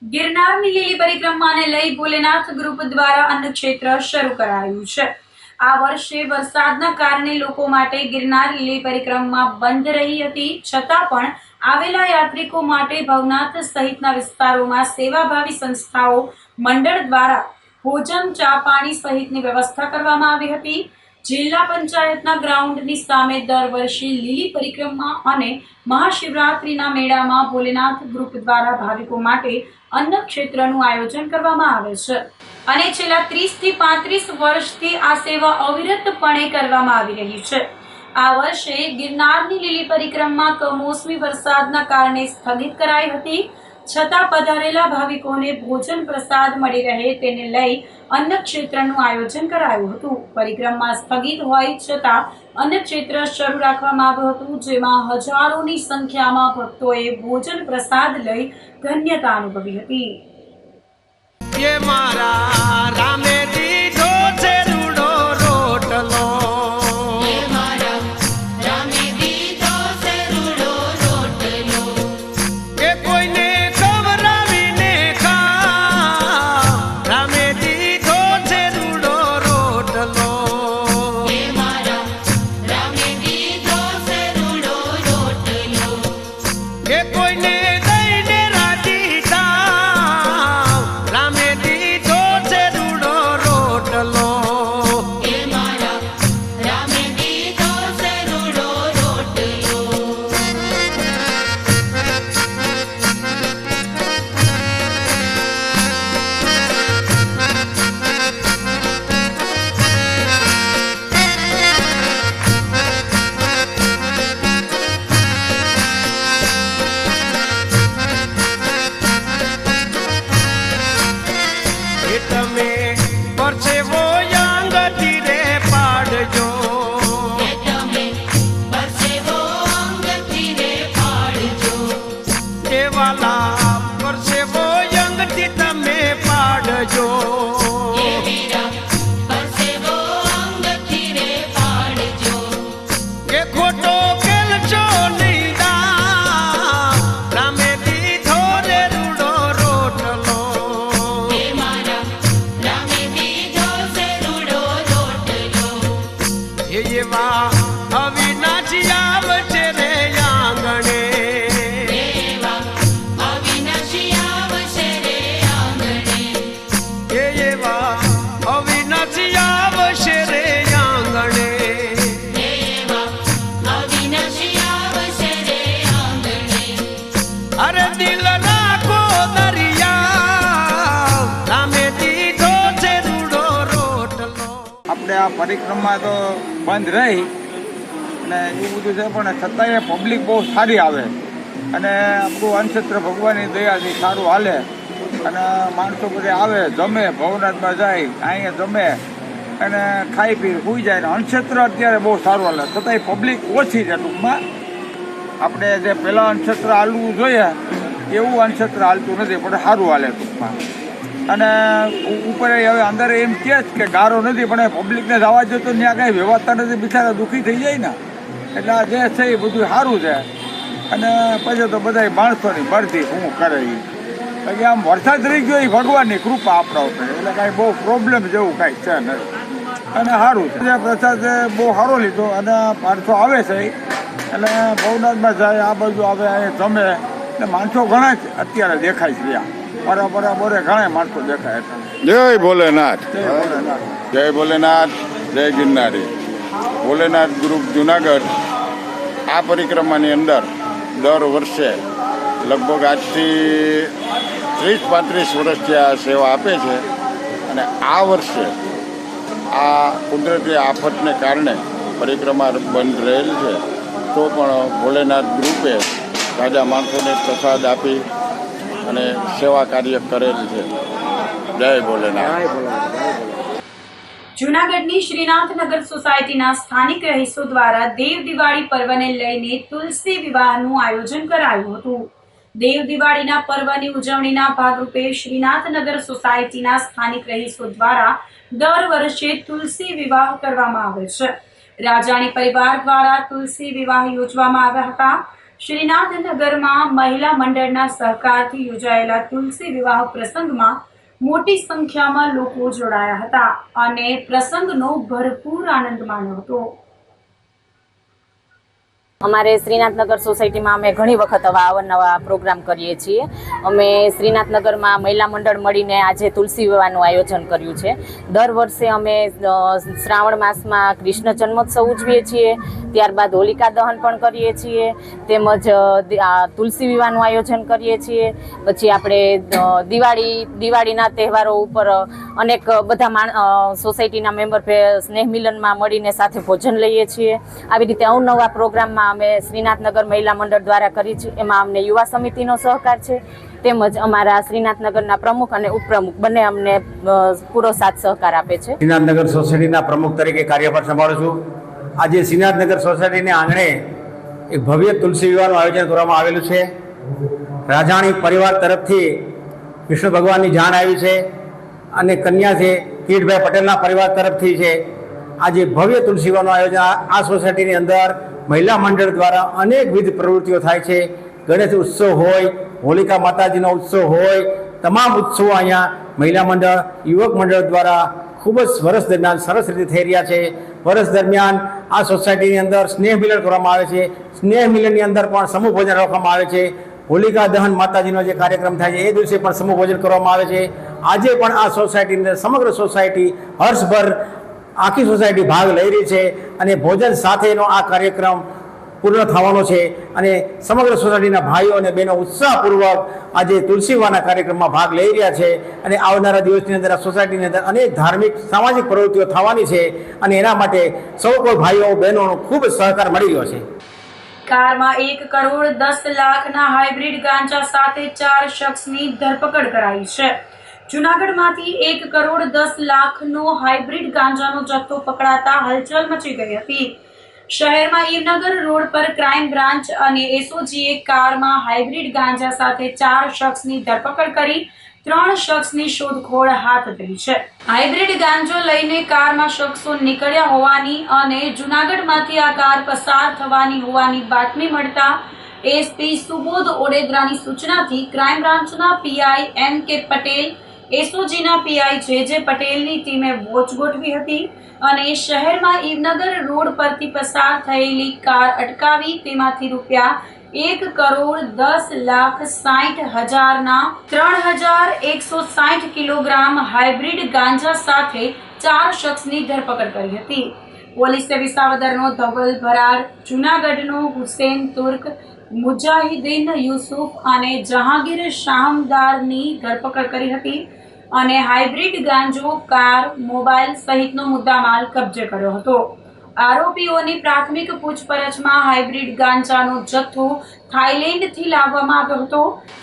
ગિરનારની લીલી પરિક્રમાને લઈ ભોલેનાથ ગ્રુપ દ્વારા અન્ન ક્ષેત્ર શરૂ કરાયું છે. આ વર્ષે વરસાદના કારણે લોકો માટે ગિરનાર લીલી પરિક્રમા બંધ રહી હતી, છતાં પણ આવેલા યાત્રિકો માટે ભવનાથ સહિતના વિસ્તારોમાં સેવાભાવી સંસ્થાઓ મંડળ દ્વારા ભોજન, ચા પાણી સહિતની વ્યવસ્થા કરવામાં આવી હતી. જિલ્લા પંચાયતના ગ્રાઉન્ડની સામે દર વર્ષે લીલી પરિક્રમા અને મહાશિવરાત્રિના મેળામાં ભોલેનાથ ગ્રુપ દ્વારા ભાવિકો માટે અન્ન ક્ષેત્રનું આયોજન કરવામાં આવે છે, અને છેલ્લા 30 થી 35 વર્ષથી આ સેવા અવિરતપણે કરવામાં આવી રહી છે. આ વર્ષે ગિરનારની લીલી પરિક્રમા કમોસમી વરસાદના કારણે સ્થગિત કરાઈ હતી. છતાં પધારેલા ભાવિકોને ભોજન પ્રસાદ મળી રહે તેને લઈ અન્ન ક્ષેત્રનું આયોજન કરાયું હતું. પરિક્રમા સ્થગિત હોય છતાં અન્ન ક્ષેત્ર શરૂ રાખવામાં આવ્યું હતું, જેમાં હજારોની સંખ્યામાં ભક્તોએ ભોજન પ્રસાદ લઈ ધન્યતા અનુભવી હતી. આ પરિક્રમા તો બંધ રહી અને એવું બધું છે, પણ છતાંય પબ્લિક બહુ સારી આવે અને આપણું અન્નક્ષેત્ર ભગવાનની દયાથી સારું હાલે અને માણસો બધે આવે, જમે, ભવનાથમાં જાય, અહીંયા જમે અને ખાઈ પી સૂઈ જાય. અન્નક્ષેત્ર અત્યારે બહુ સારું હાલે, છતાંય પબ્લિક ઓછી છે. ટૂંકમાં આપણે જે પહેલાં અન્નક્ષેત્ર હાલવું જોઈએ એવું અન્નક્ષેત્ર હાલતું નથી, પણ સારું હાલે ટૂંકમાં. અને ઉપર હવે અંદર એમ કહે છે કે ગારો નથી, પણ પબ્લિકને જવા દો તો ત્યાં કાંઈ વ્યવસ્થા નથી, બિચારા દુઃખી થઈ જાય ને. એટલે આ જે છે એ બધું સારું છે. અને પછી તો બધા માણસોની મરજી શું કરે એ, બાકી આમ વરસાદ રહી ગયો એ ભગવાનની કૃપા આપણા ઉપર, એટલે કાંઈ બહુ પ્રોબ્લેમ જેવું કાંઈ છે નહીં અને સારું છે. પ્રસાદ બહુ સારો લીધો અને માણસો આવે છે એટલે ભવનાથમાં જાય, આ બાજુ આવે, અહીંયા જમે એટલે માણસો ઘણા જ અત્યારે દેખાય છે. ત્યાં બરાબર ઘણા માણસો દેખાય. જય ભોલેનાથ, જય ભોલેનાથ, જય ગિરનારી. ભોલેનાથ ગ્રુપ જુનાગઢ આ પરિક્રમાની અંદર દર વર્ષે લગભગ આજથી 30-35 વર્ષથી આ સેવા આપે છે. અને આ વર્ષે આ કુદરતી આફતને કારણે પરિક્રમા બંધ રહેલ છે, તો પણ ભોલેનાથ ગ્રુપે તાજા માણસોને પ્રસાદ આપી અને સેવા કાર્ય કરેલ છે. જય ભોલેનાથ. જૂનાગઢની શ્રીનાથનગર સોસાયટીના સ્થાનિક રહીશો દ્વારા દેવ દિવાળી પર્વને લઈને તુલસી વિવાહનું આયોજન કરાયું હતું. દેવ દિવાળીના પર્વની ઉજવણીના ભાગરૂપે શ્રીનાથનગર સોસાયટીના સ્થાનિક રહીશો દ્વારા દર વર્ષે તુલસી વિવાહ કરવામાં આવે છે. રાજાણી પરિવાર દ્વારા તુલસી વિવાહ યોજવામાં આવ્યા હતા. શ્રીનાથનગરમાં મહિલા મંડળના સહકારથી યોજાયેલા તુલસી વિવાહ પ્રસંગમાં મોટી સંખ્યામાં લોકો જોડાયા હતા અને પ્રસંગનો ભરપૂર આનંદ માણ્યો હતો. અમારે શ્રીનાથનગર સોસાયટીમાં અમે ઘણી વખત આવા અવનવા પ્રોગ્રામ કરીએ છીએ. અમે શ્રીનાથનગરમાં મહિલા મંડળ મળીને આજે તુલસી વિવાહનું આયોજન કર્યું છે. દર વર્ષે અમે શ્રાવણ માસમાં કૃષ્ણ જન્મોત્સવ ઉજવીએ છીએ, ત્યારબાદ હોલિકા દહન પણ કરીએ છીએ, તેમજ તુલસી વિવાહનું આયોજન કરીએ છીએ. પછી આપણે દિવાળીના તહેવારો ઉપર અનેક બધા સોસાયટીના મેમ્બર સ્નેહ મિલનમાં મળીને સાથે ભોજન લઈએ છીએ. આવી રીતે અવનવા પ્રોગ્રામમાં અમે શ્રીનાથનગર મહિલા મંડળ દ્વારા કરી છે. એમાં અમને યુવા સમિતિનો સહકાર છે, તેમજ અમારા શ્રીનાથનગરના પ્રમુખ અને ઉપપ્રમુખ બંને અમને પૂરો સાથ સહકાર આપે છે. શ્રીનાથનગર સોસાયટીના પ્રમુખ તરીકે કાર્યભાર સંભાળું છું. આજે શ્રીનાથનગર સોસાયટીને આંગણે એક ભવ્ય તુલસી વિવાહનું આયોજન કરવામાં આવેલું છે. રાજાણી પરિવાર તરફથી વિષ્ણુ ભગવાનની જાણ આવી છે અને કન્યા છે કીટભાઈ પટેલના પરિવાર તરફથી છે. આજે ભવ્ય તુલસી વિવાહનું આયોજન આ સોસાયટીની અંદર મહિલા મંડળ દ્વારા અનેકવિધ પ્રવૃત્તિઓ થાય છે. ગણેશ ઉત્સવ હોય, હોલિકા માતાજીનો ઉત્સવ હોય, તમામ ઉત્સવો અહીંયા મહિલા મંડળ, યુવક મંડળ દ્વારા ખૂબ જ વર્ષ દરમિયાન સરસ રીતે થઈ રહ્યા છે. વર્ષ દરમિયાન આ સોસાયટીની અંદર સ્નેહ મિલન કરવામાં આવે છે. સ્નેહ મિલનની અંદર પણ સમૂહ ભોજન રાખવામાં આવે છે. હોલિકા દહન માતાજીનો જે કાર્યક્રમ થાય છે એ દિવસે પણ સમૂહ ભોજન કરવામાં આવે છે. આજે પણ આ સોસાયટીની અંદર સમગ્ર સોસાયટી હર્ષભર આખી સોસાયટી ભાગ લઈ રહી છે અને ભોજન સાથેનો આ કાર્યક્રમ પૂર્ણ થવાનો છે અને સમગ્ર સોસાયટીના ભાઈઓ અને બહેનો ઉત્સાહપૂર્વક આજે તુલસી વિવાહના કાર્યક્રમમાં ભાગ લઈ રહ્યા છે અને આવનારા દિવસની અંદર આ સોસાયટીની અંદર અનેક ધાર્મિક સામાજિક પ્રવૃત્તિઓ થવાની છે અને એના માટે સૌ કોઈ ભાઈઓ બહેનોનો ખૂબ સહકાર મળી રહ્યો છે. કારમાં 1 કરોડ 10 લાખના હાઇબ્રિડ ગાંજા સાથે 4 શખ્સની ધરપકડ કરાઈ છે. જૂનાગઢમાંથી 1 કરોડ 10 લાખનો હાઇબ્રિડ ગાંજાનો જથ્થો પકડાતા હલચલ મચી ગઈ હતી. શહેરમાં ઈવનગર રોડ પર ક્રાઇમ બ્રાન્ચ અને એસઓજીએ કારમાં હાઇબ્રિડ ગાંજા સાથે 4 શખ્સની ધરપકડ કરી 3 શખ્સની શોધખોળ હાથ ધરી છે. હાઇબ્રિડ ગાંજો લઈને કારમાં શખ્સો નીકળ્યા હોવાની અને જૂનાગઢમાંથી આ કાર પસાર થવાની હોવાની બાતમી મળતા એસપી સુબોધ ઓડેદરાની સૂચનાથી ક્રાઇમ બ્રાન્ચના પીઆઈ એમ કે પટેલ, એસઓજીના પીઆઈ જે પટેલની ટીમે વોચ ગોઠવી હતી અને શહેરમાં ઈવનગર રોડ પરથી પસાર થયેલી કાર અટકાવી તેમાંથી રૂપિયા 1 કરોડ 10 લાખ 60 હજારના 3160 કિલોગ્રામ હાઇબ્રિડ ગાંજા સાથે 4 શખ્સની ધરપકડ કરી હતી. પોલીસે વિસાવદરનો ધવલ ભરાર, જૂનાગઢનો હુસેન તુર્ક, મુજાહિદીન યુસુફ અને જહાંગીર શામદારની ધરપકડ કરી હતી અને હાઇબ્રિડ ગાંજો, કાર, મોબાઈલ સહિતનો મુદ્દામાલ કબજે કર્યો હતો. આરોપીઓની પ્રાથમિક પૂછપરછમાં હાઇબ્રિડ ગાંજાનો જથ્થો થાઈલેન્ડથી લાવવામાં આવ્યો હતો.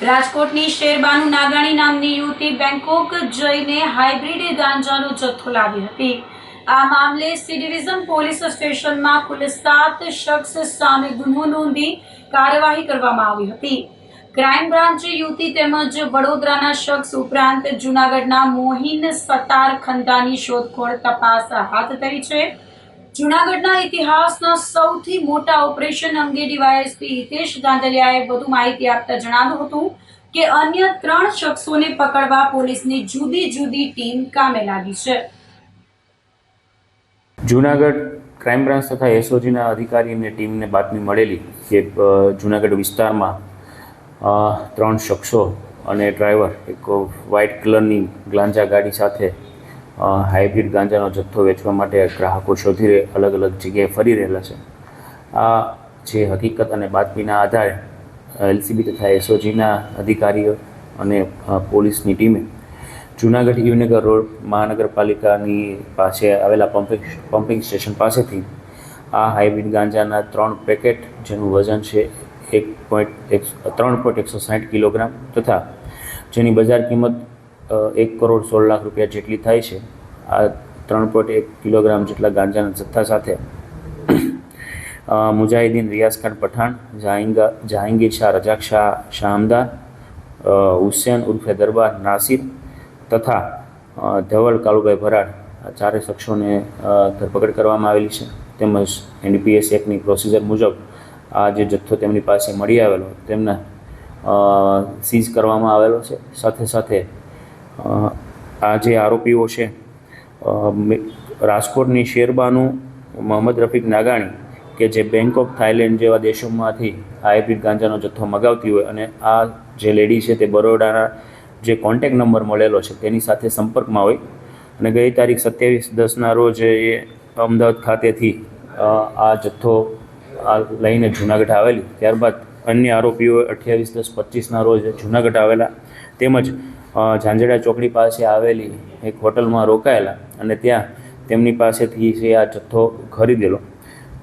રાજકોટની શેરબાનુ નાગાણી નામની યુવતી બેંકોક જઈને હાઇબ્રિડ ગાંજાનો જથ્થો લાવી હતી. આ મામલે સી ડિવિઝન પોલીસ સ્ટેશનમાં કુલ 7 શખ્સ સામે ગુનો નોંધી કાર્યવાહી કરવામાં આવી હતી. ક્રાઇમ બ્રાન્ચે યુવતી તેમજ વડોદરાના શખ્સ ઉપરાંત જૂનાગઢના મોહિન સતાર ખંધાની શોધખોળ તપાસ હાથ ધરી છે. જૂનાગઢના ઇતિહાસના સૌથી મોટા ઓપરેશન અંગે ડીવાયએસપી હિતેશ ગાંધલિયાએ વધુ માહિતી આપતા જણાવ્યું હતું કે અન્ય 3 શખ્સોને પકડવા પોલીસની જુદી જુદી ટીમ કામે લાગી છે. જૂનાગઢ ક્રાઇમ બ્રાન્ચ તથા એસઓજીના અધિકારી અને ટીમને બાતમી મળેલી કે જૂનાગઢ વિસ્તારમાં 3 શખ્સો અને ડ્રાઈવર એક વ્હાઇટ કલરની ગાંજા ગાડી સાથે હાઇબ્રિડ ગાંજાનો જથ્થો વેચવા માટે ગ્રાહકો શોધી અલગ અલગ જગ્યાએ ફરી રહેલા છે. આ જે હકીકત અને બાતમીના આધારે એલસીબી તથા એસઓજીના અધિકારીઓ અને પોલીસની ટીમે જૂનાગઢ ઈવનગર રોડ મહાનગરપાલિકાની પાસે આવેલા પમ્પિંગ સ્ટેશન પાસેથી આ હાઇબ્રિડ ગાંજાના 3 પેકેટ જેનું વજન છે 3.160 કિલોગ્રામ તથા જેની બજાર કિંમત 1 કરોડ 16 લાખ રૂપિયા જેટલી થાય છે. આ 3.1 કિલોગ્રામ જેટલા ગાંજાના જથ્થા સાથે મુજાહિદીન રિયાઝ ખાન પઠાણ, જહાંગીર શાહ રજાક શાહ શામદાર, હુસેન ઉર્ફે દરબાર નાસિર તથા ધવલ કાલુભાઈ ભરાડ આ 4 શખ્સોને ધરપકડ કરવામાં આવેલી છે. તેમજ એનડીપીએસ એક્ટની પ્રોસિજર મુજબ આ જે જથ્થો તેમની પાસે મળી આવેલો તેમને સીઝ કરવામાં આવેલો છે. સાથે સાથે આ જે આરોપીઓ છે રાજકોટની શેરબાનુ મોહમ્મદ રફીક નાગાણી કે જે બેંકોક, થાઈલેન્ડ જેવા દેશોમાંથી હાઇબ્રિડ ગાંજાનો જથ્થો મગાવતી હોય અને આ જે લેડી છે તે બરોડાના જે કોન્ટેક નંબર મળેલો છે તેની સાથે સંપર્કમાં હોય અને ગઈ તારીખ 27/10ના રોજ એ અમદાવાદ ખાતેથી આ જથ્થો લઈને જૂનાગઢ આવેલી. ત્યારબાદ અન્ય આરોપીઓ 28/10/25ના રોજ જૂનાગઢ આવેલા તેમજ ઝાંઝડા ચોકડી પાસે આવેલી એક હોટલમાં રોકાયેલા અને ત્યાં તેમની પાસેથી જે આ જથ્થો ખરીદેલો.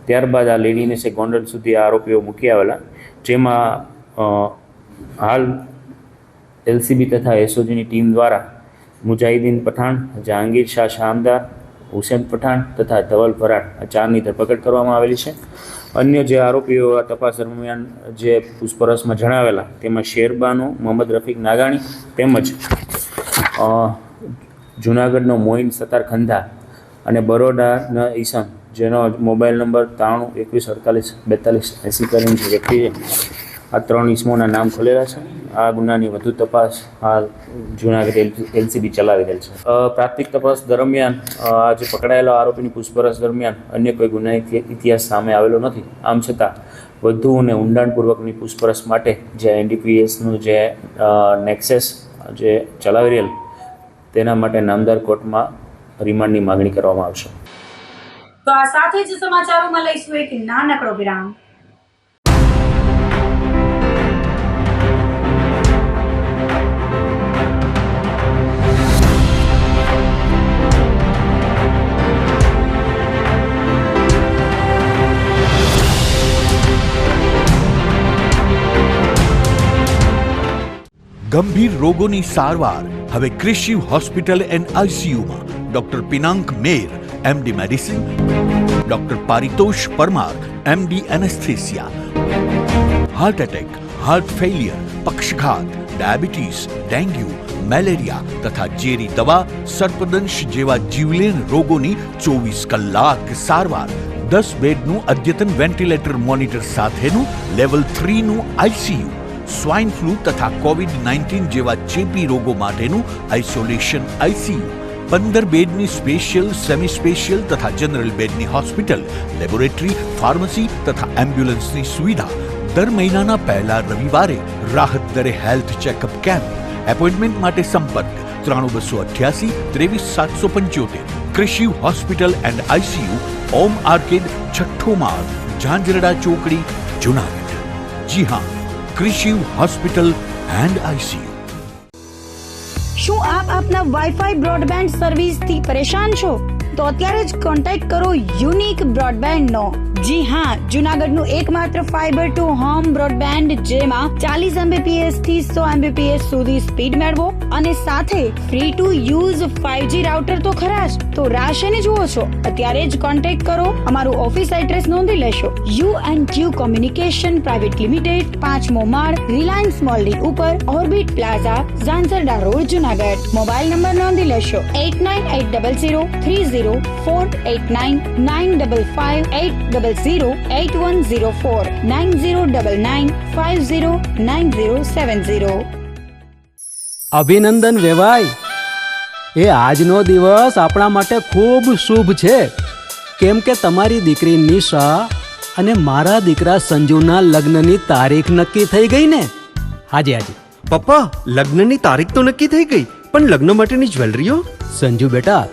ત્યારબાદ આ લેડીને છે ગોંડલ સુધી આ આરોપીઓ મૂકી આવેલા, જેમાં હાલ એલસીબી તથા એસઓજીની ટીમ દ્વારા મુજાહિદીન પઠાણ, જહાંગીર શાહ શામદાર, હુસેન પઠાણ તથા ધવલ ફરાડ આ 4ની ધરપકડ કરવામાં આવેલી છે. અન્ય જે આરોપીઓ આ તપાસ દરમિયાન જે પૂછપરછમાં જણાવેલા તેમાં શેરબાનુ મોહમ્મદ રફીક નાગાણી તેમજ જૂનાગઢનો મોઇન સતાર ખંધા અને બરોડાના ઈસમ જેનો મોબાઈલ નંબર 9321484280 કરીને જે વ્યક્તિ છે, આ 3 ઈસમોના નામ ખોલેલા છે. આ ગુનાની વધુ તપાસ હાલ જૂનાગઢ એલસીબી ચલાવી રહેલ છે. પ્રાથમિક તપાસ દરમિયાન આ જે પકડાયેલા આરોપીની પૂછપરછ દરમિયાન અન્ય કોઈ ગુનાહિત ઇતિહાસ સામે આવેલો નથી. આમ છતાં વધુ અને ઊંડાણપૂર્વકની પૂછપરછ માટે જે એનડીપીએસનું જે નેક્સેસ જે ચલાવી રહેલ તેના માટે નામદાર કોર્ટમાં રિમાન્ડની માગણી કરવામાં આવશે. તો આ સાથે જ સમાચારોમાં લઈશું એક નાનકડો વિરામ. ગંભીર રોગોની સારવાર હવે ક્રિશિવ હોસ્પિટલ એન્ડ આઈસીયુમાં doctor Pinank Mer MD medicine, doctor Paritosh Parmar MD anaesthesia, heart attack, heart failure, પક્ષઘાત, ડાયાબિટીસ, ડેન્ગ્યુ, મેલેરિયા તથા ઝેરી દવા, સર્પદંશ જેવા જીવલેણ રોગોની 24 કલાક સારવાર, 10 બેડનું અદ્યતન વેન્ટિલેટર મોનિટર સાથેનું લેવલ 3નું આઈસીયુ, સ્વાઇન ફ્લૂ તથા કોવિડ-19 જેવા ચેપી રોગો માટેનું આઇસોલેશન આઈસીયુ, 15 બેડની સ્પેશિયલ, સેમી સ્પેશિયલ તથા જનરલ બેડની હોસ્પિટલ, લેબોરેટરી, ફાર્મસી તથા એમ્બ્યુલન્સની સુવિધા. દર મહિનાના પહેલા રવિવારે રાહત દરે હેલ્થ ચેકઅપ કેમ્પ. એપોઇન્ટમેન્ટ માટે સંપર્ક 9288 23775. Krishiv hospital and ICU, Om arcade, છઠ્ઠો માળ, ઝાંઝરડા ચોકડી, જુનાગઢ. જી હા, ક્રિશિવ હોસ્પિટલ એન્ડ આઈસીયુ. શું આપ આપના વાઈફાઈ બ્રોડબેન્ડ સર્વિસથી પરેશાન છો? તો અત્યારે જ કોન્ટેક્ટ કરો યુનિક બ્રોડબેન્ડનો. જી હા, જુનાગઢનું એકમાત્ર ફાઈબર ટુ હોમ બ્રોડબેન્ડ જેમાં 40 Mbps થી 100 Mbps સુધી સ્પીડ મેળવો અને સાથે free to use 5G router તો ખરા જ. તો રાહ શેને જુઓ છો? અત્યારે જ કોન્ટેક્ટ કરો. અમારું ઓફિસ એડ્રેસ નોંધી લેશો. U&Q કોમ્યુનિકેશન પ્રાઇવેટ લિમિટેડ, 5મો માળ, રિલાયન્સ મોલની ઉપર, orbit plaza, Zanzarda road, Junagadh. Mobile number નોંધી લેશો 8980030489 955 8008104 9099509070. અભિનંદન વેવાઈ, એ આજનો દિવસ આપણા માટે ખૂબ શુભ છે, કેમ કે તમારી દીકરી નિશા અને મારા દીકરા સંજુના લગ્નની તારીખ નક્કી થઈ ગઈ ને. હાજી હાજી પપ્પા, લગ્નની તારીખ તો નક્કી થઈ ગઈ, પણ લગ્ન માટેની જ્વેલરીઓ? સંજુ બેટા,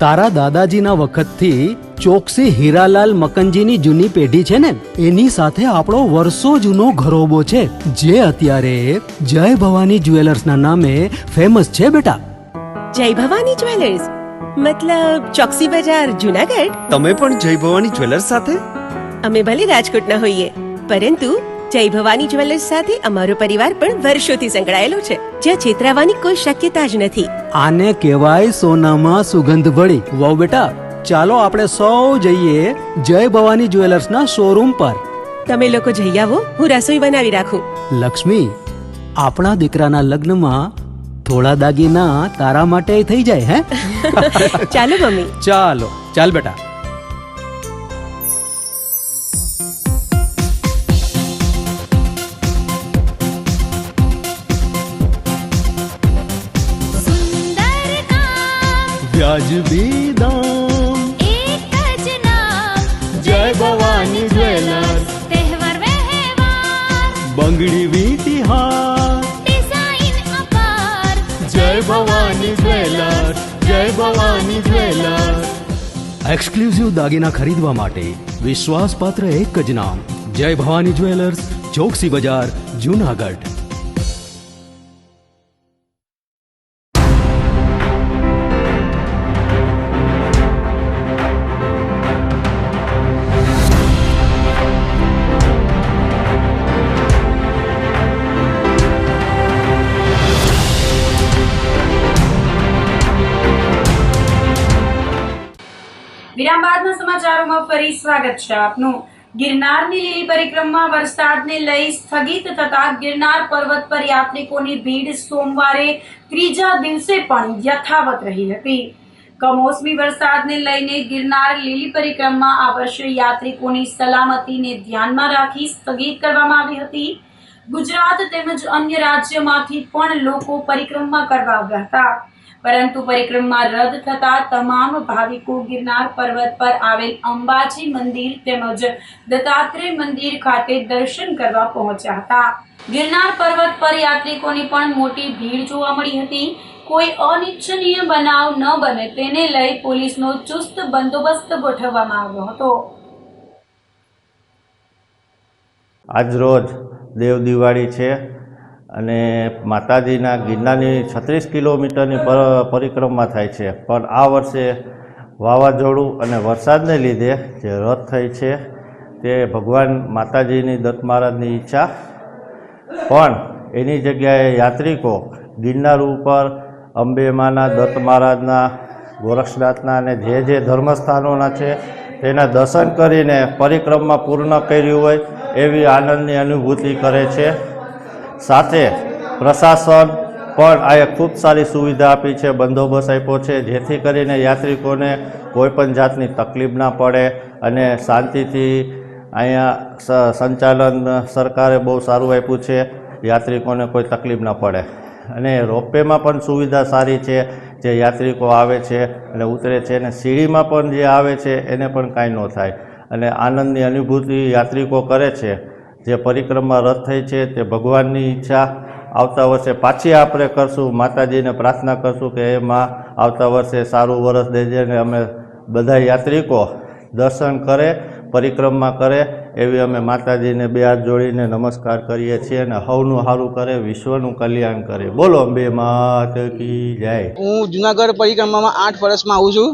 તારા દાદાજીના વખતથી ચોકસી હીરાલાલ મકનજીની જૂની પેઢી છે ને, એની સાથે આપણો વર્ષો જૂનો ઘરોબો છે, જે અત્યારે જય ભવાની જ્વેલર્સના નામે ફેમસ છે બેટા. જય ભવાની જ્વેલર્સ મતલબ ચોકસી બજાર, જુનાગઢ? તમે પણ જય ભવાની જ્વેલર્સ સાથે? અમે ભલે રાજકોટના હોઈએ, પરંતુ જય ભવાની જ્વેલર્સ સાથે અમારો પરિવાર પણ વર્ષોથી સંકળાયેલો છે, જ્યાં છેતરાવાની કોઈ શક્યતા જ નથી. આને કહેવાય સોનામાં સુગંધ ભળી. વાવ બેટા, ચાલો આપણે સૌ જઈએ જય ભવાની જ્વેલર્સના શોરૂમ પર. તમે લોકો જઈ આવો, હું રસોઈ બનાવી રાખું. લક્ષ્મી, આપણા દીકરાના લગ્નમાં થોડા દાગીના તારા માટે થઈ જાય. હે ચાલો મમ્મી. ચાલો ચાલ બેટા. વ્યાજબી દામ, એક જ નામ, જય ભવાની જ્વેલર્સ. તહેવાર વ્યવહાર, બંગડી વીટી હાર, ડિઝાઇન અપાર, જય ભવાની જ્વેલર્સ, જય ભવાની જ્વેલર્સ. એક્સક્લુઝિવ દાગીના ખરીદવા માટે વિશ્વાસપાત્ર એક જ નામ, જય ભવાની જ્વેલર્સ, ચોકસી બજાર, જુનાગઢ. વિરામ બાદના સમાચારોમાં ફરી સ્વાગત છે આપનું. ગિરનારની લીલી પરિક્રમા વરસાદને લઈ સ્થગિત થતા ગિરનાર પર્વત પર યાત્રિકોની ભીડ સોમવારે ત્રીજા દિવસે પણ યથાવત રહી હતી. કમોસમી વરસાદને લઈને ગિરનાર લીલી પરિક્રમા આ વર્ષે યાત્રિકોની સલામતીને ધ્યાનમાં રાખી સ્થગિત કરવામાં આવી હતી. ગુજરાત તેમજ અન્ય રાજ્યમાંથી પણ લોકો પરિક્રમા કરવા આવ્યા હતા, પરંતુ પરિક્રમા રદ થતા તમામ ભાવિકો ગિરનાર પર્વત પર આવેલ અંબાજી મંદિર તેમજ દત્તાત્રેય મંદિર ખાતે દર્શન કરવા પહોંચ્યા હતા. ગિરનાર પર્વત પર યાત્રિકોની પણ મોટી ભીડ જોવા મળી હતી. કોઈ અનિચ્છનીય બનાવ ન બને તેને લઈ પોલીસનો ચુસ્ત બંદોબસ્ત ગોઠવવામાં આવ્યો હતો. આજ રોજ દેવ દિવાળી છે અને માતાજીના ગિરનારની 36 કિલોમીટરની પરિક્રમા થાય છે, પણ આ વર્ષે વાવાઝોડું અને વરસાદને લીધે જે રદ થઈ છે તે ભગવાન માતાજીની દત્ત મહારાજની ઈચ્છા, પણ એની જગ્યાએ યાત્રિકો ગિરનાર ઉપર અંબેમાના, દત્ત મહારાજના, ગોરક્ષનાથના અને જે ધર્મસ્થાનોના છે તેના દર્શન કરીને પરિક્રમા પૂર્ણ કર્યું હોય એવી આનંદની અનુભૂતિ કરે છે. સાથે પ્રશાસન પણ આ ખૂબ સારી સુવિધા આપી છે, બંદોબસ્ત આપ્યો છે, જેથી કરીને યાત્રિકોને કોઈપણ જાતની તકલીફ ના પડે અને શાંતિથી અહીંયા સંચાલન સરકારે બહુ સારું આપ્યું છે, યાત્રિકોને કોઈ તકલીફ ના પડે. અને રોપવેમાં પણ સુવિધા સારી છે, જે યાત્રિકો આવે છે અને ઉતરે છે, અને સીડીમાં પણ જે આવે છે એને પણ કાંઈ ન થાય અને આનંદની અનુભૂતિ યાત્રિકો કરે છે. જે પરિક્રમા રદ થઈ છે તે ભગવાનની ઈચ્છા, આવતા વર્ષે પાછી આપણે કરશું, માતાજીને પ્રાર્થના કરશું કે એમાં આવતા વર્ષે સારું વરસ દેજે અને અમે બધા યાત્રિકો દર્શન કરે, પરિક્રમા કરે એવી અમે માતાજીને બે હાથ જોડીને નમસ્કાર કરીએ છીએ અને સૌનું સારું કરે, વિશ્વનું કલ્યાણ કરે. બોલો અંબે માત કી જય. હું જુનાગઢ પરિક્રમામાં 8 વર્ષમાં આવું છું.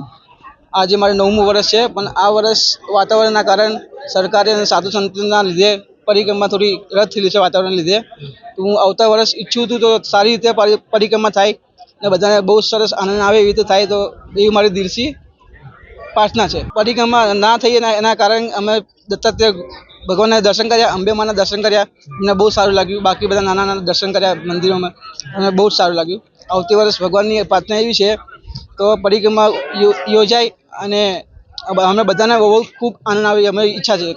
આજે મારે 9મું વર્ષ છે, પણ આ વર્ષ વાતાવરણના કારણે સરકારે અને સાધુ સંતોના લીધે પરિક્રમા થોડી રદ થયેલી છે વાતાવરણના લીધે. તો હું આવતા વર્ષ ઈચ્છું છું તો સારી રીતે પરિક્રમા થાય અને બધાને બહુ સરસ આનંદ આવે એવી રીતે થાય, તો એવી મારી દિલથી પ્રાર્થના છે. પરિક્રમા ના થઈ એના કારણે અમે દત્તાત્રેય ભગવાનના દર્શન કર્યા, અંબેમાના દર્શન કર્યા, અમને બહુ સારું લાગ્યું. બાકી બધા નાના નાના દર્શન કર્યા મંદિરોમાં, અમને બહુ જ સારું લાગ્યું. આવતી વર્ષ ભગવાનની પ્રાર્થના એવી છે તો પરિક્રમા યોજાય અને અમે બધાને બહુ ખૂબ આનંદ આવે અમારી ઈચ્છા છે.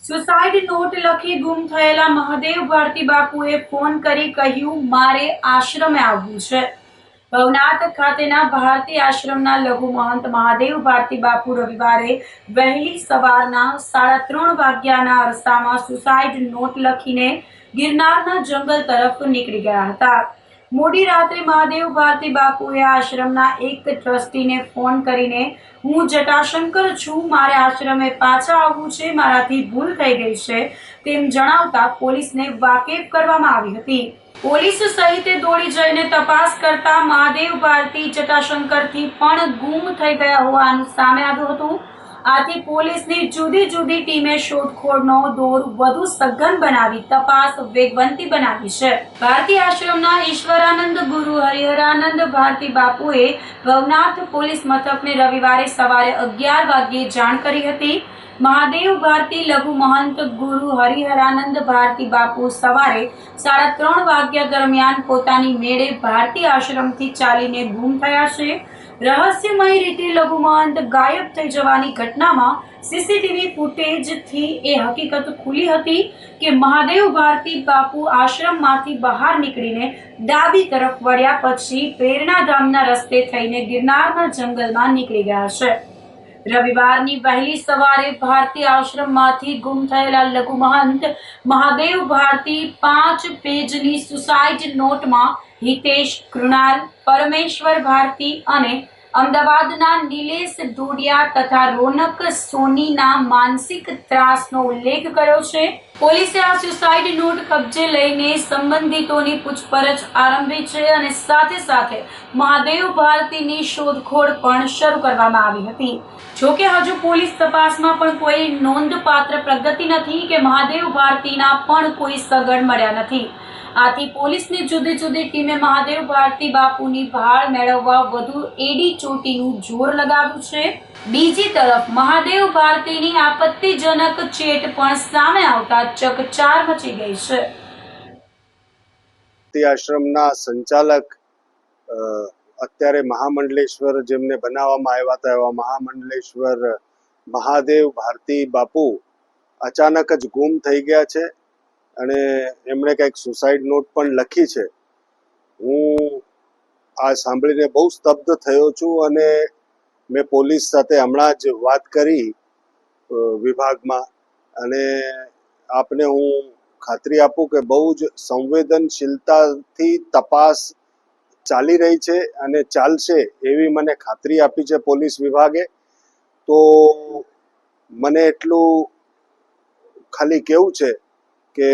સુસાઇડ નોટ લખી ગુમ થયેલા મહાદેવ ભારતી બાપુએ ફોન કરી કહ્યું, મારે આશ્રમે આવવું છે. ભવનાથ ખાતેના ભારતી આશ્રમના લઘુ મહંત મહાદેવ ભારતી બાપુ રવિવારે વહેલી સવારના 3:30 વાગ્યાના અરસામાં સુસાઇડ નોટ લખીને ગિરનારના જંગલ તરફ નીકળી ગયા હતા. મોડી રાત્રે મહાદેવ ભારતી બાપુએ આશ્રમના એક ટ્રસ્ટીને ફોન કરીને, હું જટાશંકર છું, મારે આશ્રમે પાછા આવવું છે, મારાથી ભૂલ થઈ ગઈ છે તેમ જણાવતા પોલીસને વાકેફ કરવામાં આવી હતી. પોલીસ સહિતે દોડી જઈને તપાસ કરતા મહાદેવ ભારતી જટાશંકરથી પણ ગુમ થઈ ગયા હોવાનું સામે આવ્યું હતું. આથી પોલીસની જુદી જુદી ટીમે શોધખોળનો દોર વધુ સઘન બનાવી તપાસ વેગવંતી બનાવી છે. ભારતી આશ્રમના ઈશ્વરાનંદ ગુરુ હરિહરાનંદ ભારતી બાપુએ ભવનાથ પોલીસ મથકને રવિવારે સવારે 11 વાગ્યે જાણ કરી હતી. મહાદેવ ભારતી લઘુ મહંત ગુરુ હરિહરાનંદ ભારતી બાપુ સવારે 3:30 વાગ્યા દરમિયાન પોતાની મેળે ભારતી આશ્રમથી ચાલીને ગુમ થયા છે. રહસ્યમય રીતે લઘુ મહંત ગાયબ થઈ જવાની ઘટનામાં સીસીટીવી ફૂટેજથી એ હકીકત ખુલી હતી કે મહાદેવ ભારતી બાપુ આશ્રમમાંથી બહાર નીકળીને ડાબી તરફ વળ્યા પછી પ્રેરણાધામના રસ્તે થઈને ગિરનારના જંગલમાં નીકળી ગયા છે. રવિવારની વહેલી સવારે ભારતી આશ્રમમાંથી ગુમ થયેલા લઘુ મહંત મહાદેવ ભારતી 5 પેજની સુસાઇડ નોટમાં હિતેશ કૃણાલ, પરમેશ્વર ભારતી અને અમદાવાદના નિલેશ દોડિયા તથા રોનક સોનીના માનસિક ત્રાસનો ઉલ્લેખ કર્યો છે. પોલીસે આ સુસાઇડ નોટ કબજે લઈને સંબંધિતોની પૂછપરછ આરંભી છે અને સાથે સાથે મહાદેવ ભારતીની શોધખોળ પણ શરૂ કરવામાં આવી હતી. જોકે હજુ પોલીસ તપાસમાં પણ કોઈ નોંધપાત્ર પ્રગતિ નથી કે મહાદેવ ભારતીના પણ કોઈ સગડ મળ્યા નથી. આથી પોલીસની જુદી જુદી ટીમે મહાદેવ ભારતી બાપુની ભાળ મેળવવા વધુ એડી ચોટીનું જોર લગાવ્યું છે. બીજી તરફ મહાદેવ ભારતીની આપત્તિજનક ચેટ પણ સામે આવતા ચકચાર મચી ગઈ છે. આશ્રમના સંચાલક અત્યારે મહામંડલેશ્વર જેમને બનાવવામાં આવ્યા હતા એવા મહામંડલેશ્વર મહાદેવ ભારતી બાપુ અચાનક જ ગુમ થઈ ગયા છે અને એમણે કંઈક સુસાઇડ નોટ પણ લખી છે. હું આ સાંભળીને બહુ સ્તબ્ધ થયો છું અને મેં પોલીસ સાથે હમણાં જ વાત કરી વિભાગમાં અને આપને હું ખાતરી આપું કે બહુ જ સંવેદનશીલતાથી તપાસ ચાલી રહી છે અને ચાલશે એવી મને ખાતરી આપી છે પોલીસ વિભાગે. તો મને એટલું ખાલી કેવું છે કે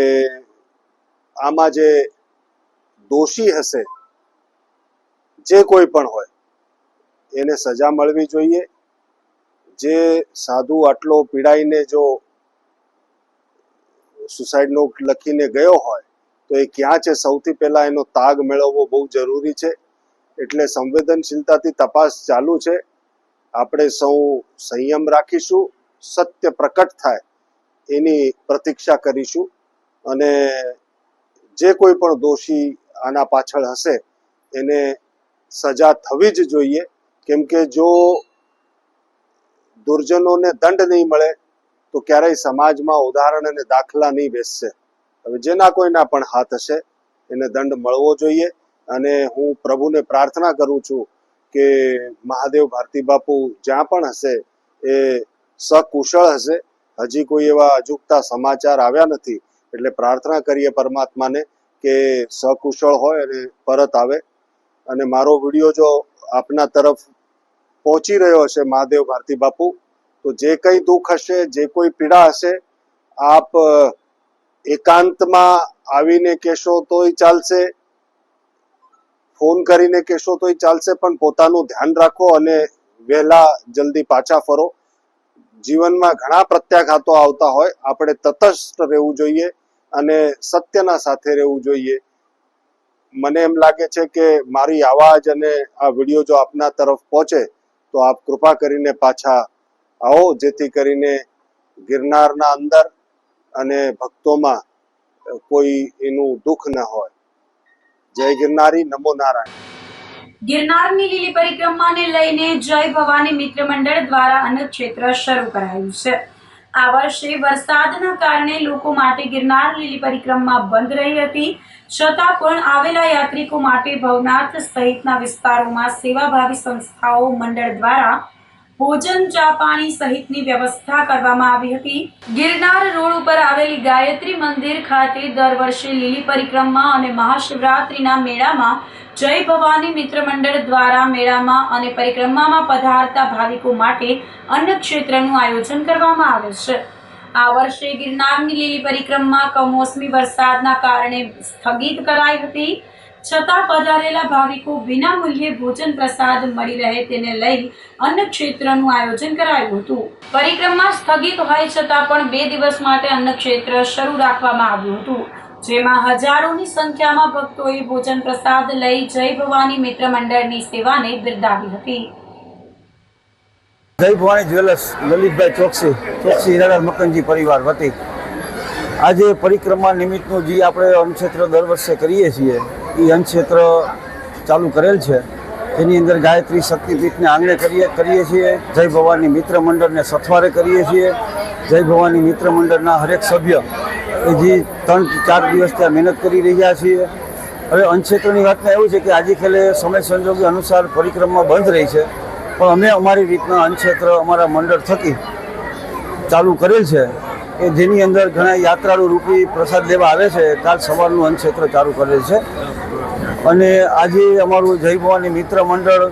આમાં જે દોષી હશે જે કોઈ પણ હોય એને સજા મળવી જોઈએ. જે સાધુ આટલો પીડાઈને જો સુસાઇડ નોટ લખીને ગયો હોય તો એ ક્યાં છે, સૌથી પહેલા એનો તાગ મેળવવો બહુ જરૂરી છે. એટલે સંવેદનશીલતાથી તપાસ ચાલુ છે. આપણે સૌ સંયમ રાખીશું, સત્ય પ્રકટ થાય એની પ્રતીક્ષા કરીશું અને જે કોઈ પણ દોષી આના પાછળ હશે એને સજા થવી જ જોઈએ. કેમ કે જો દુર્જનોને દંડ નહીં મળે તો ક્યારેય સમાજમાં ઉદાહરણ અને દાખલા નહીં બેસશે. હવે જેના કોઈના પણ હાથ હશે એને દંડ મળવો જોઈએ અને હું પ્રભુને પ્રાર્થના કરું છું કે મહાદેવ ભારતી બાપુ જ્યાં પણ હશે એ સકુશળ હશે. હજી કોઈ એવા અજુગતા સમાચાર આવ્યા નથી એટલે પ્રાર્થના કરીએ પરમાત્માને કે સકુશળ હોય અને પરત આવે. અને મારો વિડીયો જો આપના તરફ પહોંચી રહ્યો હશે મહાદેવ ભારતી બાપુ, તો જે કંઈ દુઃખ હશે, જે કોઈ પીડા હશે, આપ એકાંતમાં આવીને કહેશો તોય ચાલશે, ફોન કરીને કહેશો તોય ચાલશે, પણ પોતાનું ધ્યાન રાખો અને વહેલા જલ્દી પાછા ફરો. જીવનમાં ઘણા પ્રત્યાઘાતો આવતા હોય, આપણે તટસ્થ રહેવું જોઈએ અને સત્યના સાથે રહેવું જોઈએ. મને એમ લાગે છે કે મારી આવાજ અને આ વિડીયો જો આપના તરફ પહોંચે તો આપ કૃપા કરીને પાછા આવો, જેથી કરીને ગિરનારના અંદર અને ભક્તોમાં કોઈ એનું દુઃખ ન હોય. જય ગિરનારી, નમો નારાયણ. ગિરનારની લીલી પરિક્રમાને લઈને જય ભવાની મિત્ર મંડળ દ્વારા અન્નક્ષેત્ર શરૂ કરાયું છે. આ વર્ષે વરસાદના કારણે લોકો માટે ગિરનાર લીલી પરિક્રમા બંધ રહી હતી, છતાં પણ આવેલા યાત્રિકો માટે ભવનાથ સહિતના વિસ્તારોમાં સેવાભાવી સંસ્થાઓ મંડળ દ્વારા ભોજન, ચા પાણી સહિતની વ્યવસ્થા કરવામાં આવી હતી. ગિરનાર રોડ ઉપર આવેલી ગાયત્રી મંદિર ખાતે દર વર્ષે લીલી પરિક્રમા અને મહાશિવરાત્રિના મેળામાં જય ભવાની મિત્ર મંડળ દ્વારા મેળામાં અને પરિક્રમામાં પધારતા ભાવિકો માટે અન્નક્ષેત્રનું આયોજન કરવામાં આવે છે. આ વર્ષે ગિરનારની લીલી પરિક્રમા કમોસમી વરસાદના કારણે સ્થગિત કરાઈ હતી, છતાં પધારેલા ભાવિકો વિના મૂલ્યે ભોજન પ્રસાદ મળી રહે તેને લઈ અન્નક્ષેત્રનું આયોજન કરાયું હતું. પરિક્રમા સ્થગિત હોય છતાં પણ 2 દિવસ માટે અન્નક્ષેત્ર શરૂ રાખવામાં આવ્યું હતું, જેમાં હજારોની સંખ્યામાં ભક્તોએ ભોજન પ્રસાદ લઈ જય ભવાની મિત્ર મંડળની સેવાને બિરદાવી હતી. જય ભવાની જ્વેલર્સ, લલિતભાઈ ચોકસી હીરાલાલ મકનજી પરિવાર વતી આજે પરિક્રમા નિમિત્તનું જે આપણે અન્નક્ષેત્ર દર વર્ષે કરીએ છીએ એ અન્નક્ષેત્ર ચાલુ કરેલ છે. એની અંદર ગાયત્રી શક્તિપીઠને આંગણે કરીએ છીએ, જય ભવાની મિત્ર મંડળને સથવારે કરીએ છીએ. જય ભવાની મિત્ર મંડળના હરેક સભ્ય એ જે 3-4 દિવસ ત્યાં મહેનત કરી રહ્યા છીએ. હવે અન્નક્ષેત્રની વાતમાં એવું છે કે આજે ખેલે સમય સંજોગો અનુસાર પરિક્રમા બંધ રહી છે, પણ અમે અમારી રીતના અન્નક્ષેત્ર અમારા મંડળ થકી ચાલુ કરેલ છે કે જેની અંદર ઘણા યાત્રાળુ રૂપી પ્રસાદ લેવા આવે છે. કાલ સવારનું અન્નક્ષેત્ર ચાલુ કરેલ છે અને આજે અમારું જય ભવાની મિત્ર મંડળ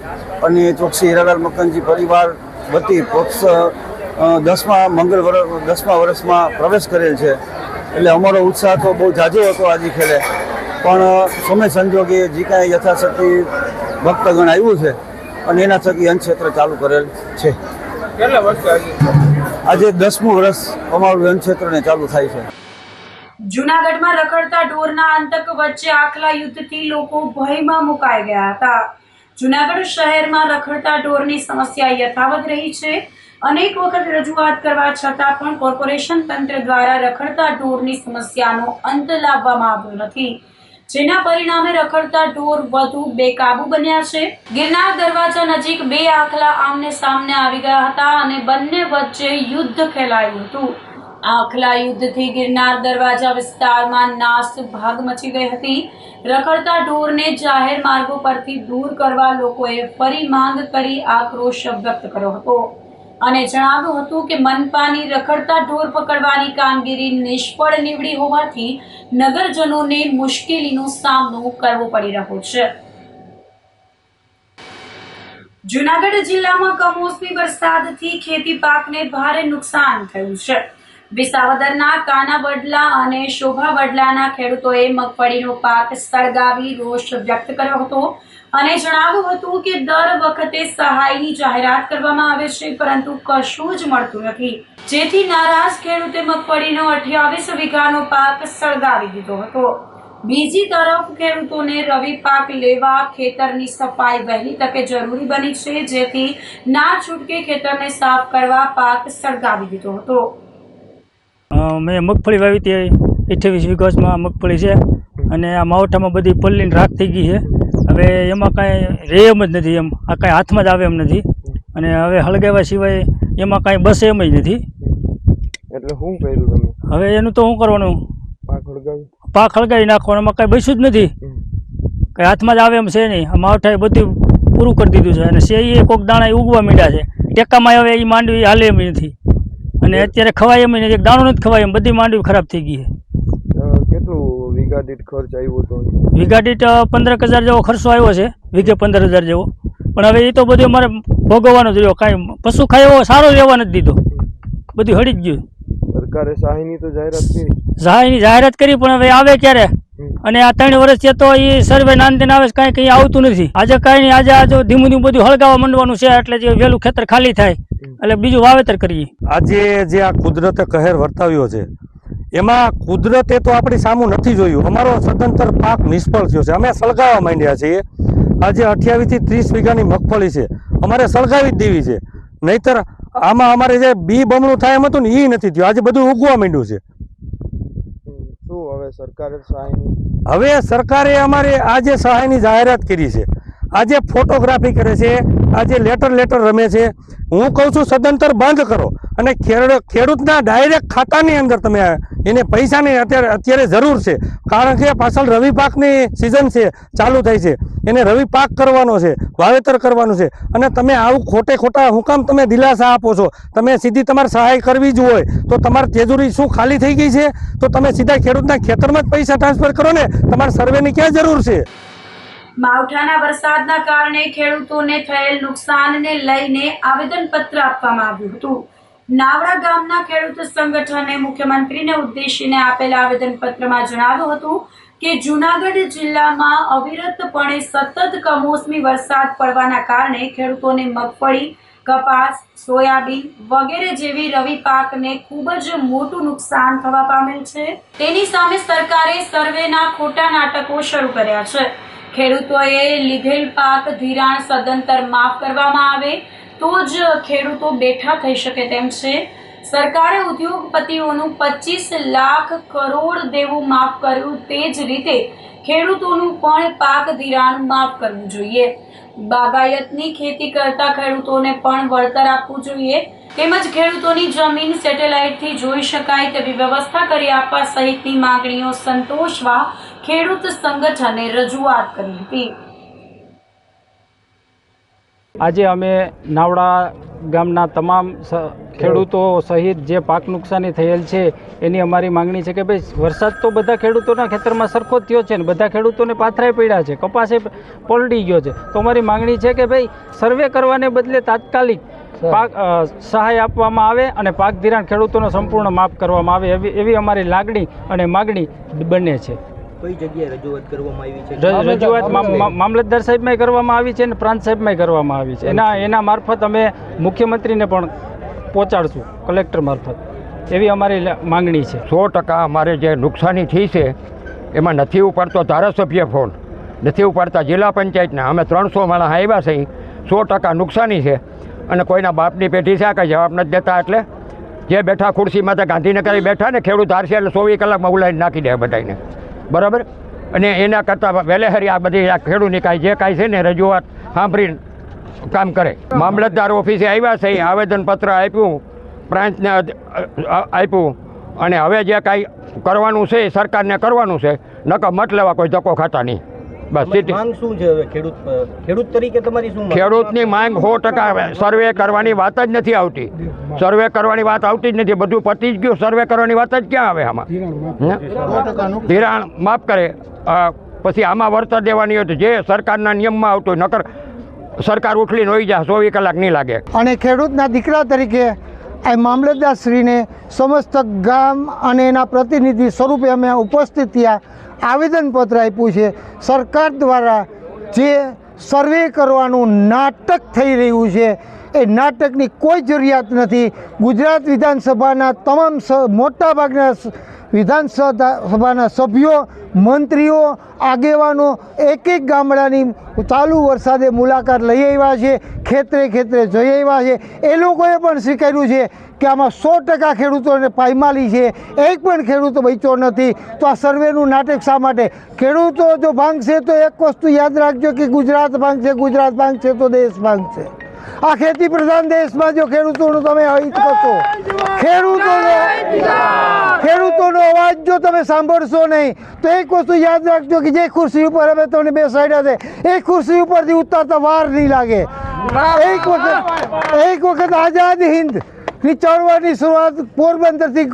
અને ચોકસી હીરાલાલ મકનજી પરિવાર વતી 10મા વર્ષમાં પ્રવેશ કરેલ છે. એટલે અમારો ઉત્સાહ તો બહુ ઝાઝો હતો આજે ખેલે, પણ સમય સંજોગે જે કાંઈ યથાશક્તિ ભક્તગણ આવ્યું છે અને એના થકી અન્નક્ષેત્ર ચાલુ કરેલ છે. કેટલા વર્ષ આજે 10મું વર્ષ અમારું અન્નક્ષેત્રને ચાલુ થાય છે. જૂનાગઢમાં રખડતા ઢોરના આતંક વચ્ચે આખલા યુદ્ધથી લોકો ભયમાં મુકાઈ ગયા હતા. જૂનાગઢ શહેરમાં રખડતા ઢોરની સમસ્યા યથાવત રહી છે. અનેક વખત રજૂઆત કરવા છતાં પણ કોર્પોરેશન તંત્ર દ્વારા રખડતા ઢોરની સમસ્યાનો અંત લાવવામાં આવ્યો નથી, જેના પરિણામે રખડતા ઢોર વધુ બેકાબુ બન્યા છે. ગિરનાર દરવાજા નજીક બે આખલા આમને સામને આવી ગયા હતા અને બંને વચ્ચે યુદ્ધ ખેલાયું હતું. આખલા યુદ્ધથી ગિરનાર દરવાજા વિસ્તારમાં નાસભાગ મચી ગઈ હતી. રખડતા ઢોરને જાહેર માર્ગો પરથી દૂર કરવા લોકોએ ફરી માંગ કરી આક્રોશ વ્યક્ત કર્યો હતો અને જણાવ્યું હતું કે મનપાની રખડતા ઢોર પકડવાની કામગીરી નિષ્ફળ નીવડી હોવાથી નગરજનોને મુશ્કેલીનો સામનો કરવો પડી રહ્યો છે. જૂનાગઢ જિલ્લામાં કમોસમી વરસાદથી ખેતી પાકને ભારે નુકસાન થયું છે. વિસાવદરના કાના વડલા અને શોભા વડલાના ખેડૂતોએ મગફળીનો પાક સળગાવી રોષ વ્યક્ત કર્યો હતો અને જણાવ્યું હતું કે દર વખતે સહાયની જાહેરાત કરવામાં આવે છે, પરંતુ કશું જ મળતું નથી, જેથી નારાજ ખેડૂતે મગફળીનો 28 વીઘાનો પાક સળગાવી દીધો હતો. બીજી તરફ ખેડૂતોને રવિ પાક લેવા ખેતરની સફાઈ વહેલી તકે જરૂરી બની છે, જેથી ના છૂટકે ખેતરને સાફ કરવા પાક સળગાવી દીધો હતો. મેં મગફળી વાવી હતી, 28 વીઘામાં મગફળી છે અને આ માવઠામાં બધી પલ્લીને રાખ થઈ ગઈ છે. હવે એમાં કાંઈ રહે એમ જ નથી, એમ આ કાંઈ હાથમાં જ આવે એમ નથી અને હવે હળગાવ્યા સિવાય એમાં કાંઈ બસે એમ જ નથી. એટલે શું કર્યું તમે? હવે એનું તો શું કરવાનું, પાક હળગાવી નાખવાનું, એમાં કાંઈ બસ્યું જ નથી, કાંઈ હાથમાં જ આવે એમ છે નહીં. આ માવઠાએ બધું પૂરું કરી દીધું છે અને છે એ કોઈક દાણા ઉગવા માંડ્યા છે. ટેકામાં હવે એ માંડવી હાલે એમ નથી અને અત્યારે ખવાય એમ નથી, એક દાણો નથી ખવાય એમ, બધી માંડવી ખરાબ થઈ ગઈ છે. કેટલું વીઘા દીઠ ખર્ચ આવ્યો હતો? વીઘા દીઠ 15,000 જેવો ખર્ચો આવ્યો છે, વીઘે 15,000 જેવો. પણ હવે એ તો બધું અમારે ભોગવવાનો જ રહ્યો, કાંઈ પશુ ખાય એવો સારો રહેવા નથી દીધો, બધું હળી જ ગયું. સરકારે સહાયની તો જાહેરાત કરી? સહાયની જાહેરાત કરી પણ હવે આવે ક્યારે? અને આ 3 વર્ષથી તો એ સર્વે નાન આવે કાંઈ કંઈ આવતું નથી. આજે કાંઈ નહીં, આજે આ ધીમું ધીમું બધું હળગાવા માંડવાનું છે, એટલે જે વહેલું ખેતર ખાલી થાય એટલે બીજું વાવેતર કરીએ. આજે જે આ કુદરતે કહેર વર્તાવ્યો છે એમાં કુદરતે તો આપણી સામું નથી જોયું. અમારો સદંતર પાક નિષ્ફળ થયો છે, અમે સળગાવવા માંડ્યા છીએ. આજે 28 થી 30 વીઘાની મગફળી છે, અમારે સળગાવી જ દેવી છે, નહીતર આમાં અમારે જે બી બમણું થાય એમ હતું ને એ નથી થયું. આજે બધું ઉગવા માંડ્યું છે. શું હવે સરકારે સહાયની? હવે સરકારે અમારે આજે સહાયની જાહેરાત કરી છે, આજે ફોટોગ્રાફી કરે છે, આજે લેટર રમે છે. હું કહું છું સદંતર બંધ કરો અને ખેડૂતના ડાયરેક્ટ ખાતાની અંદર તમે એને પૈસાની અત્યારે જરૂર છે, કારણ કે પાછળ રવિ પાકની સિઝન છે, ચાલુ થાય છે, એને રવિ પાક કરવાનો છે, વાવેતર કરવાનું છે અને તમે આવું ખોટા હું કામ તમે દિલાસા આપો છો? તમે સીધી તમારે સહાય કરવી જ હોય તો તમારી તેજુરી શું ખાલી થઈ ગઈ છે? તો તમે સીધા ખેડૂતના ખેતરમાં જ પૈસા ટ્રાન્સફર કરો ને, તમારે સર્વેની ક્યાં જરૂર છે? માવઠાના વરસાદના કારણે ખેડૂતોને થયેલ નુકસાનને લઈને આવેદનપત્ર આપવામાં આવ્યું હતું. નાવડા ગામના ખેડૂત સંગઠને મુખ્યમંત્રીને ઉદ્દેશીને આપેલા આવેદનપત્રમાં જણાવ્યું હતું કે જૂનાગઢ જિલ્લામાં અવિરતપણે સતત કમોસમી વરસાદ પડવાના કારણે ખેડૂતોને મગફળી, કપાસ, સોયાબીન વગેરે જેવી રવિ પાકને ખૂબ જ મોટું નુકસાન થવા પામેલ છે. તેની સામે સરકારે સર્વેના ખોટા નાટકો શરૂ કર્યા છે. ખેડૂતોએ લીધેલ પાક ધિરાણ સદંતર માફ કરવામાં આવે તો જ ખેડૂતો બેઠા થઈ શકે તેમ છે. સરકારે ઉદ્યોગપતિઓનું 25 લાખ કરોડ દેવું માફ કર્યું, તે જ રીતે ખેડૂતોનું પણ પાક ધિરાણ માફ કરવું જોઈએ. બાગાયતની ખેતી કરતા ખેડૂતોને પણ વળતર આપવું જોઈએ, તેમજ ખેડૂતોની જમીન સેટેલાઇટથી જોઈ શકાય તેવી વ્યવસ્થા કરી આપવા સહિતની માંગણીઓ સંતોષવા ખેડૂત સંગઠને રજૂઆત કરી હતી. આજે અમે નાવડા ગામના તમામ ખેડૂતો સહિત જે પાક નુકસાની થયેલ છે એની અમારી માંગણી છે કે ભાઈ વરસાદ તો બધા ખેડૂતોના ખેતરમાં સરખો જ થયો છે ને બધા ખેડૂતોને પાથરાઈ પડ્યા છે, કપાસે પલટી ગયો છે. તો અમારી માંગણી છે કે ભાઈ સર્વે કરવાને બદલે તાત્કાલિક પાક સહાય આપવામાં આવે અને પાક ધિરાણ ખેડૂતોનો સંપૂર્ણ માફ કરવામાં આવે, એવી અમારી લાગણી અને માગણી બંને છે. કઈ જગ્યાએ રજૂઆત કરવામાં આવી છે? રજૂઆત મામલતદાર સાહેબમાં કરવામાં આવી છે અને પ્રાંત સાહેબમાં કરવામાં આવી છે. એના મારફત અમે મુખ્યમંત્રીને પણ પહોંચાડશું, કલેક્ટર મારફત. એવી અમારી માંગણી છે. 100% અમારે જે નુકસાની થઈ છે એમાં નથી ઉપાડતો ધારાસભ્ય ફોન, નથી ઉપાડતા જિલ્લા પંચાયતના. અમે 300 માણસ આવ્યા છે, 100% નુકસાની છે અને કોઈના બાપની પેઢી છે આ કંઈ જવાબ નથી દેતા. એટલે જે બેઠા ખુરશીમાં તો ગાંધીનગર બેઠા ને ખેડૂત હારશે એટલે 24 કલાકમાં ઉલાઈને નાખી દે બધાને, બરાબર. અને એના કરતાં વહેલેહરી આ બધી આ ખેડૂતની કાંઈ જે કાંઈ છે ને રજૂઆત સાંભળીને કામ કરે. મામલતદાર ઓફિસે આવ્યા છે, આવેદનપત્ર આપ્યું, બ્રાન્ચને આપ્યું અને હવે જે કાંઈ કરવાનું છે એ સરકારને કરવાનું છે, નકર મત લેવા કોઈ ધક્કો ખાતા નહીં. બસ માંગ શું છે હવે ખેડૂત તરીકે તમારી શું માંગ? ખેડૂતની માંગ 100% સર્વે કરવાની વાત જ નથી આવતી. સર્વે કરવાની વાત આવતી જ નથી, બધું પતી જ ગયું. સર્વે કરવાની વાત જ ક્યાં આવે આમાં? ધિરાણ માફ કરે, પછી આમાં વળતર દેવાની હોય તો જે સરકારના નિયમમાં આવતું હોય, નકર સરકાર ઉઠલીને હોઈ જાય, 24 કલાક નહીં લાગે. અને ખેડૂતના દીકરા તરીકે આ મામલતદારશ્રીને સમસ્ત ગામ અને એના પ્રતિનિધિ સ્વરૂપે અમે ઉપસ્થિત થયા, આવેદનપત્ર આપ્યું છે. સરકાર દ્વારા જે સર્વે કરવાનું નાટક થઈ રહ્યું છે એ નાટકની કોઈ જરૂરિયાત નથી. ગુજરાત વિધાનસભાના તમામ મોટાભાગના વિધાનસભાના સભ્યો, મંત્રીઓ, આગેવાનો એક ગામડાની ચાલુ વરસાદે મુલાકાત લઈ આવ્યા છે, ખેતરે ખેતરે જઈ આવ્યા છે. એ લોકોએ પણ સ્વીકાર્યું છે કે આમાં 100% ખેડૂતોને પાયમાલી છે, એક પણ ખેડૂતો બચ્યો નથી. તો આ સર્વેનું નાટક શા માટે? ખેડૂતો જો ભાંગશે તો એક વસ્તુ યાદ રાખજો કે ગુજરાત ભાંગશે, ગુજરાત ભાંગશે તો દેશ ભાંગશે. આ ખેતી પ્રધાન દેશમાં જો ખેડૂતોનું તમે હિત કરશો, ખેડૂતોનો અવાજ જો તમે સાંભળશો નહીં તો એક વસ્તુ યાદ રાખજો કે જે ખુરશી ઉપર હવે તમને બેસાડ્યા છે એ ખુરશી ઉપરથી ઉતારતા વાર નહીં લાગે. એક વખત આઝાદ હિન્દ ની ચળવળની શરૂઆત પોરબંદરથી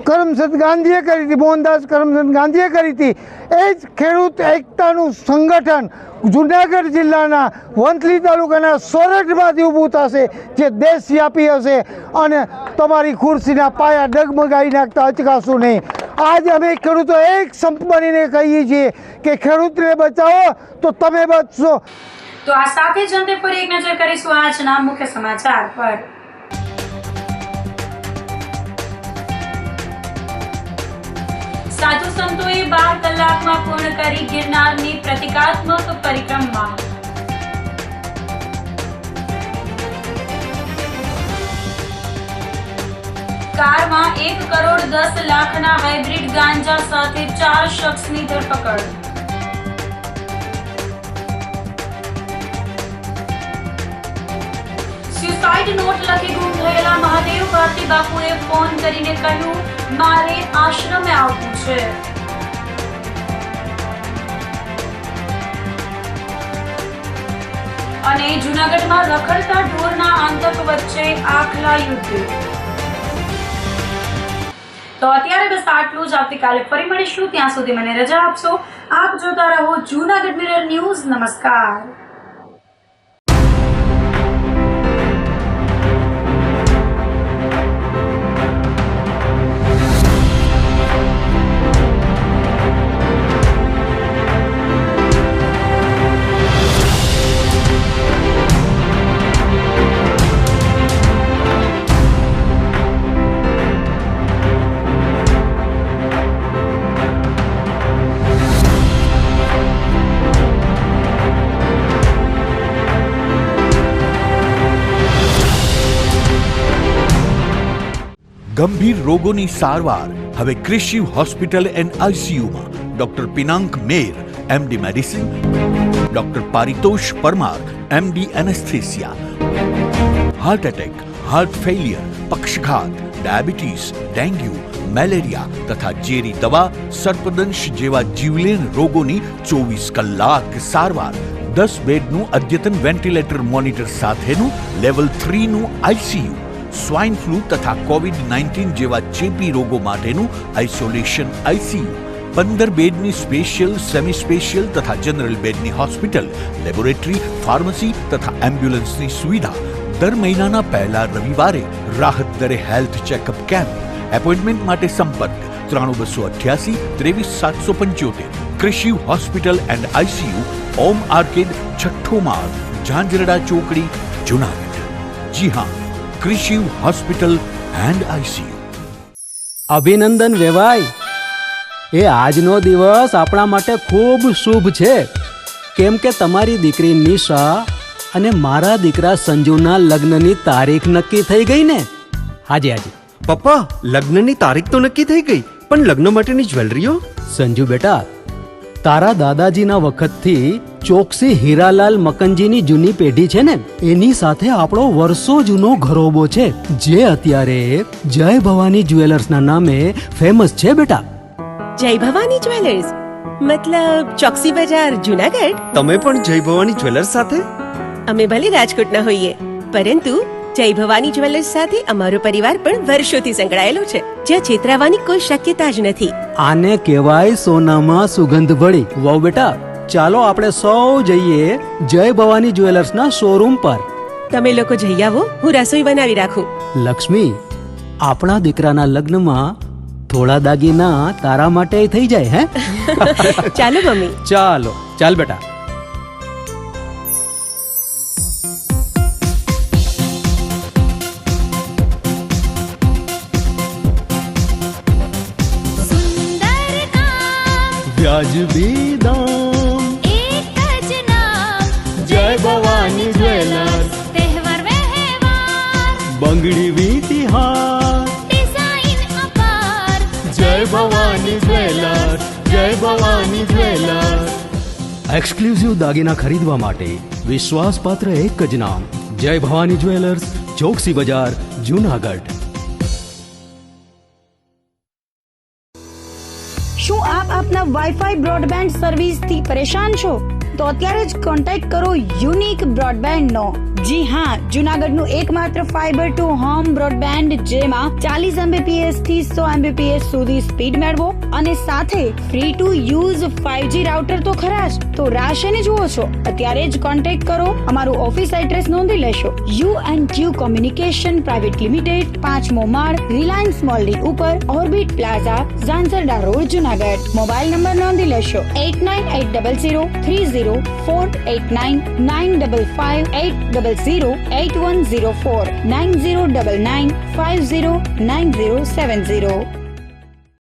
કરમચંદ ગાંધીએ કરી હતી, મોહનદાસ કરમચંદ ગાંધીએ કરી હતી. એ જ ખેડૂત એકતાનું સંગઠન જુનાગઢ જિલ્લાના વંથલી તાલુકાના સોરઠમાંથી ઊભું થશે, જે દેશવ્યાપી હશે અને તમારી ખુરશીના પાયા ડગમગાવી નાખતા અચકાશો નહીં. આજ અમે ખેડૂતો એક સંપ બનીને કહીએ છીએ કે ખેડૂતને બચાવો તો તમે બચશો. તો આ સાથે જ અંતે ફરી એક નજર કરીશું આજના મુખ્ય સમાચાર પર. સાધુ સંતોએ 12 કલાકમાં પૂર્ણ કરી ગિરનારની પ્રતિકાત્મક પરિક્રમા. કારમાં 1 કરોડ 10 લાખના હાઇબ્રિડ ગાંજા સાથે 4 શખ્સની ધરપકડ. સુસાઇડ નોટ લખી ગુમ થયેલા મહાદેવ ભારતી બાપુએ ફોન કરીને કહ્યું, મારે આશ્રમે આવવું છે. અને જૂનાગઢમાં રખડતા ઢોરના આતંક વચ્ચે આખલા યુદ્ધ. તો અત્યારે બસ આટલું જ. આવતીકાલે ફરી મળીશું, ત્યાં સુધી મને રજા આપશો. આપ જોતા રહો જૂનાગઢ મિરર ન્યૂઝ. નમસ્કાર. ગંભીર રોગોની સારવાર હવે ક્રિશિવ હોસ્પિટલ એન્ડ આઈસીયુમાં doctor Pinank Mer MD medicine, doctor Paritosh Parmar MD anaesthesia, heart attack, heart failure, પક્ષઘાત, ડાયાબિટીસ, ડેન્ગ્યુ, મેલેરિયા તથા ઝેરી દવા, સર્પદંશ જેવા જીવલેણ રોગોની 24 કલાક સારવાર. 10 બેડનું અદ્યતન વેન્ટિલેટર મોનિટર સાથેનું લેવલ 3નું આઈસીયુ, સ્વાઇન ફ્લૂ તથા કોવિડ-19 જેવા ચેપી રોગો માટેનું આઇસોલેશન આઈસીયુ, 15 બેડની સ્પેશિયલ, સેમી સ્પેશિયલ તથા જનરલ બેડની હોસ્પિટલ, લેબોરેટરી, ફાર્મસી તથા એમ્બ્યુલન્સની સુવિધા. દર મહિનાના પહેલા રવિવારે રાહત દરે હેલ્થ ચેકઅપ કેમ્પ. એપોઇન્ટમેન્ટ માટે સંપર્ક 9288 23775. Krishiv hospital and ICU, Om arcade, છઠ્ઠો માળ, ઝાંઝરડા ચોકડી, જુનાગઢ. જી હા, ક્રિશિવ હોસ્પિટલ એન્ડ આઈસીયુ. અભિનંદન વેવાઈ. એ આજનો દિવસ આપણા માટે ખૂબ શુભ છે, કેમ કે તમારી દીકરી નિશા અને મારા દીકરા સંજુના લગ્નની તારીખ નક્કી થઈ ગઈ ને. હાજી હાજી. પપ્પા, લગ્નની તારીખ તો નક્કી થઈ ગઈ, પણ લગ્ન માટેની જ્વેલરીઓ? સંજુ બેટા, તારા દાદાજીના વખતથી ચોકસી હીરાલાલ મકનજીની જૂની પેઢી છે ને, એની સાથે આપણો વર્ષો જૂનો ઘરોબો છે, જે અત્યારે જય ભવાની જ્વેલર્સના નામે ફેમસ છે બેટા. જય ભવાની જ્વેલર્સ મતલબ ચોકસી બજાર જુનાગઢ? તમે પણ જય ભવાની જ્વેલર્સ સાથે? અમે ભલે રાજકોટના હોઈએ, પરંતુ જય ભવાની જ્વેલર્સ સાથે અમારો પરિવાર પણ વર્ષોથી સંકળાયેલો છે, જ્યાં છેતરાવાની કોઈ શક્યતા જ નથી. આને કહેવાય સોનામાં સુગંધ ભળી. વહુ બેટા, ચાલો આપણે સૌ જઈએ જય ભવાની જ્વેલર્સના શોરૂમ પર. તમે લોકો જઈ આવો, હું રસોઈ બનાવી રાખું. લક્ષ્મી, આપણા દીકરાના લગ્નમાં થોડા દાગીના તારા માટે થઈ જાય. હે ચાલો મમ્મી. ચાલો ચાલ બેટા. વ્યાજબી દામ, એક જ નામ, જય ભવાની જ્વેલર્સ. તહેવાર વ્યવહાર, બંગડી વીટી હાર, ડિઝાઇન અપાર, જય ભવાની જ્વેલર્સ, જય ભવાની જ્વેલર્સ. એક્સક્લુઝિવ દાગીના ખરીદવા માટે વિશ્વાસપાત્ર એક જ નામ, જય ભવાની જ્વેલર્સ, ચોકસી બજાર, જુનાગઢ. શું આપ આપના વાઈફાઈ બ્રોડબેન્ડ સર્વિસથી પરેશાન છો? તો અત્યારે જ કોન્ટેક્ટ કરો યુનિક બ્રોડબેન્ડ નો. જી હા, જુનાગઢનું એકમાત્ર ફાઈબર ટુ હોમ બ્રોડબેન્ડ, જેમાં 40 Mbps થી 100 Mbps સુધી સ્પીડ મેળવો અને સાથે free to use 5G router તો ખરા જ. તો રાહ શેની જુઓ છો? અત્યારે જ કોન્ટેક્ટ કરો. અમારું ઓફિસ એડ્રેસ નોંધી લેશો. U&Q કોમ્યુનિકેશન પ્રાઇવેટ લિમિટેડ, 5મો માળ, રિલાયન્સ મોલની ઉપર, orbit plaza, Zanzarda road, Junagadh. Mobile number નોંધી લેશો 8980030489 955 800 8104 9099 509070.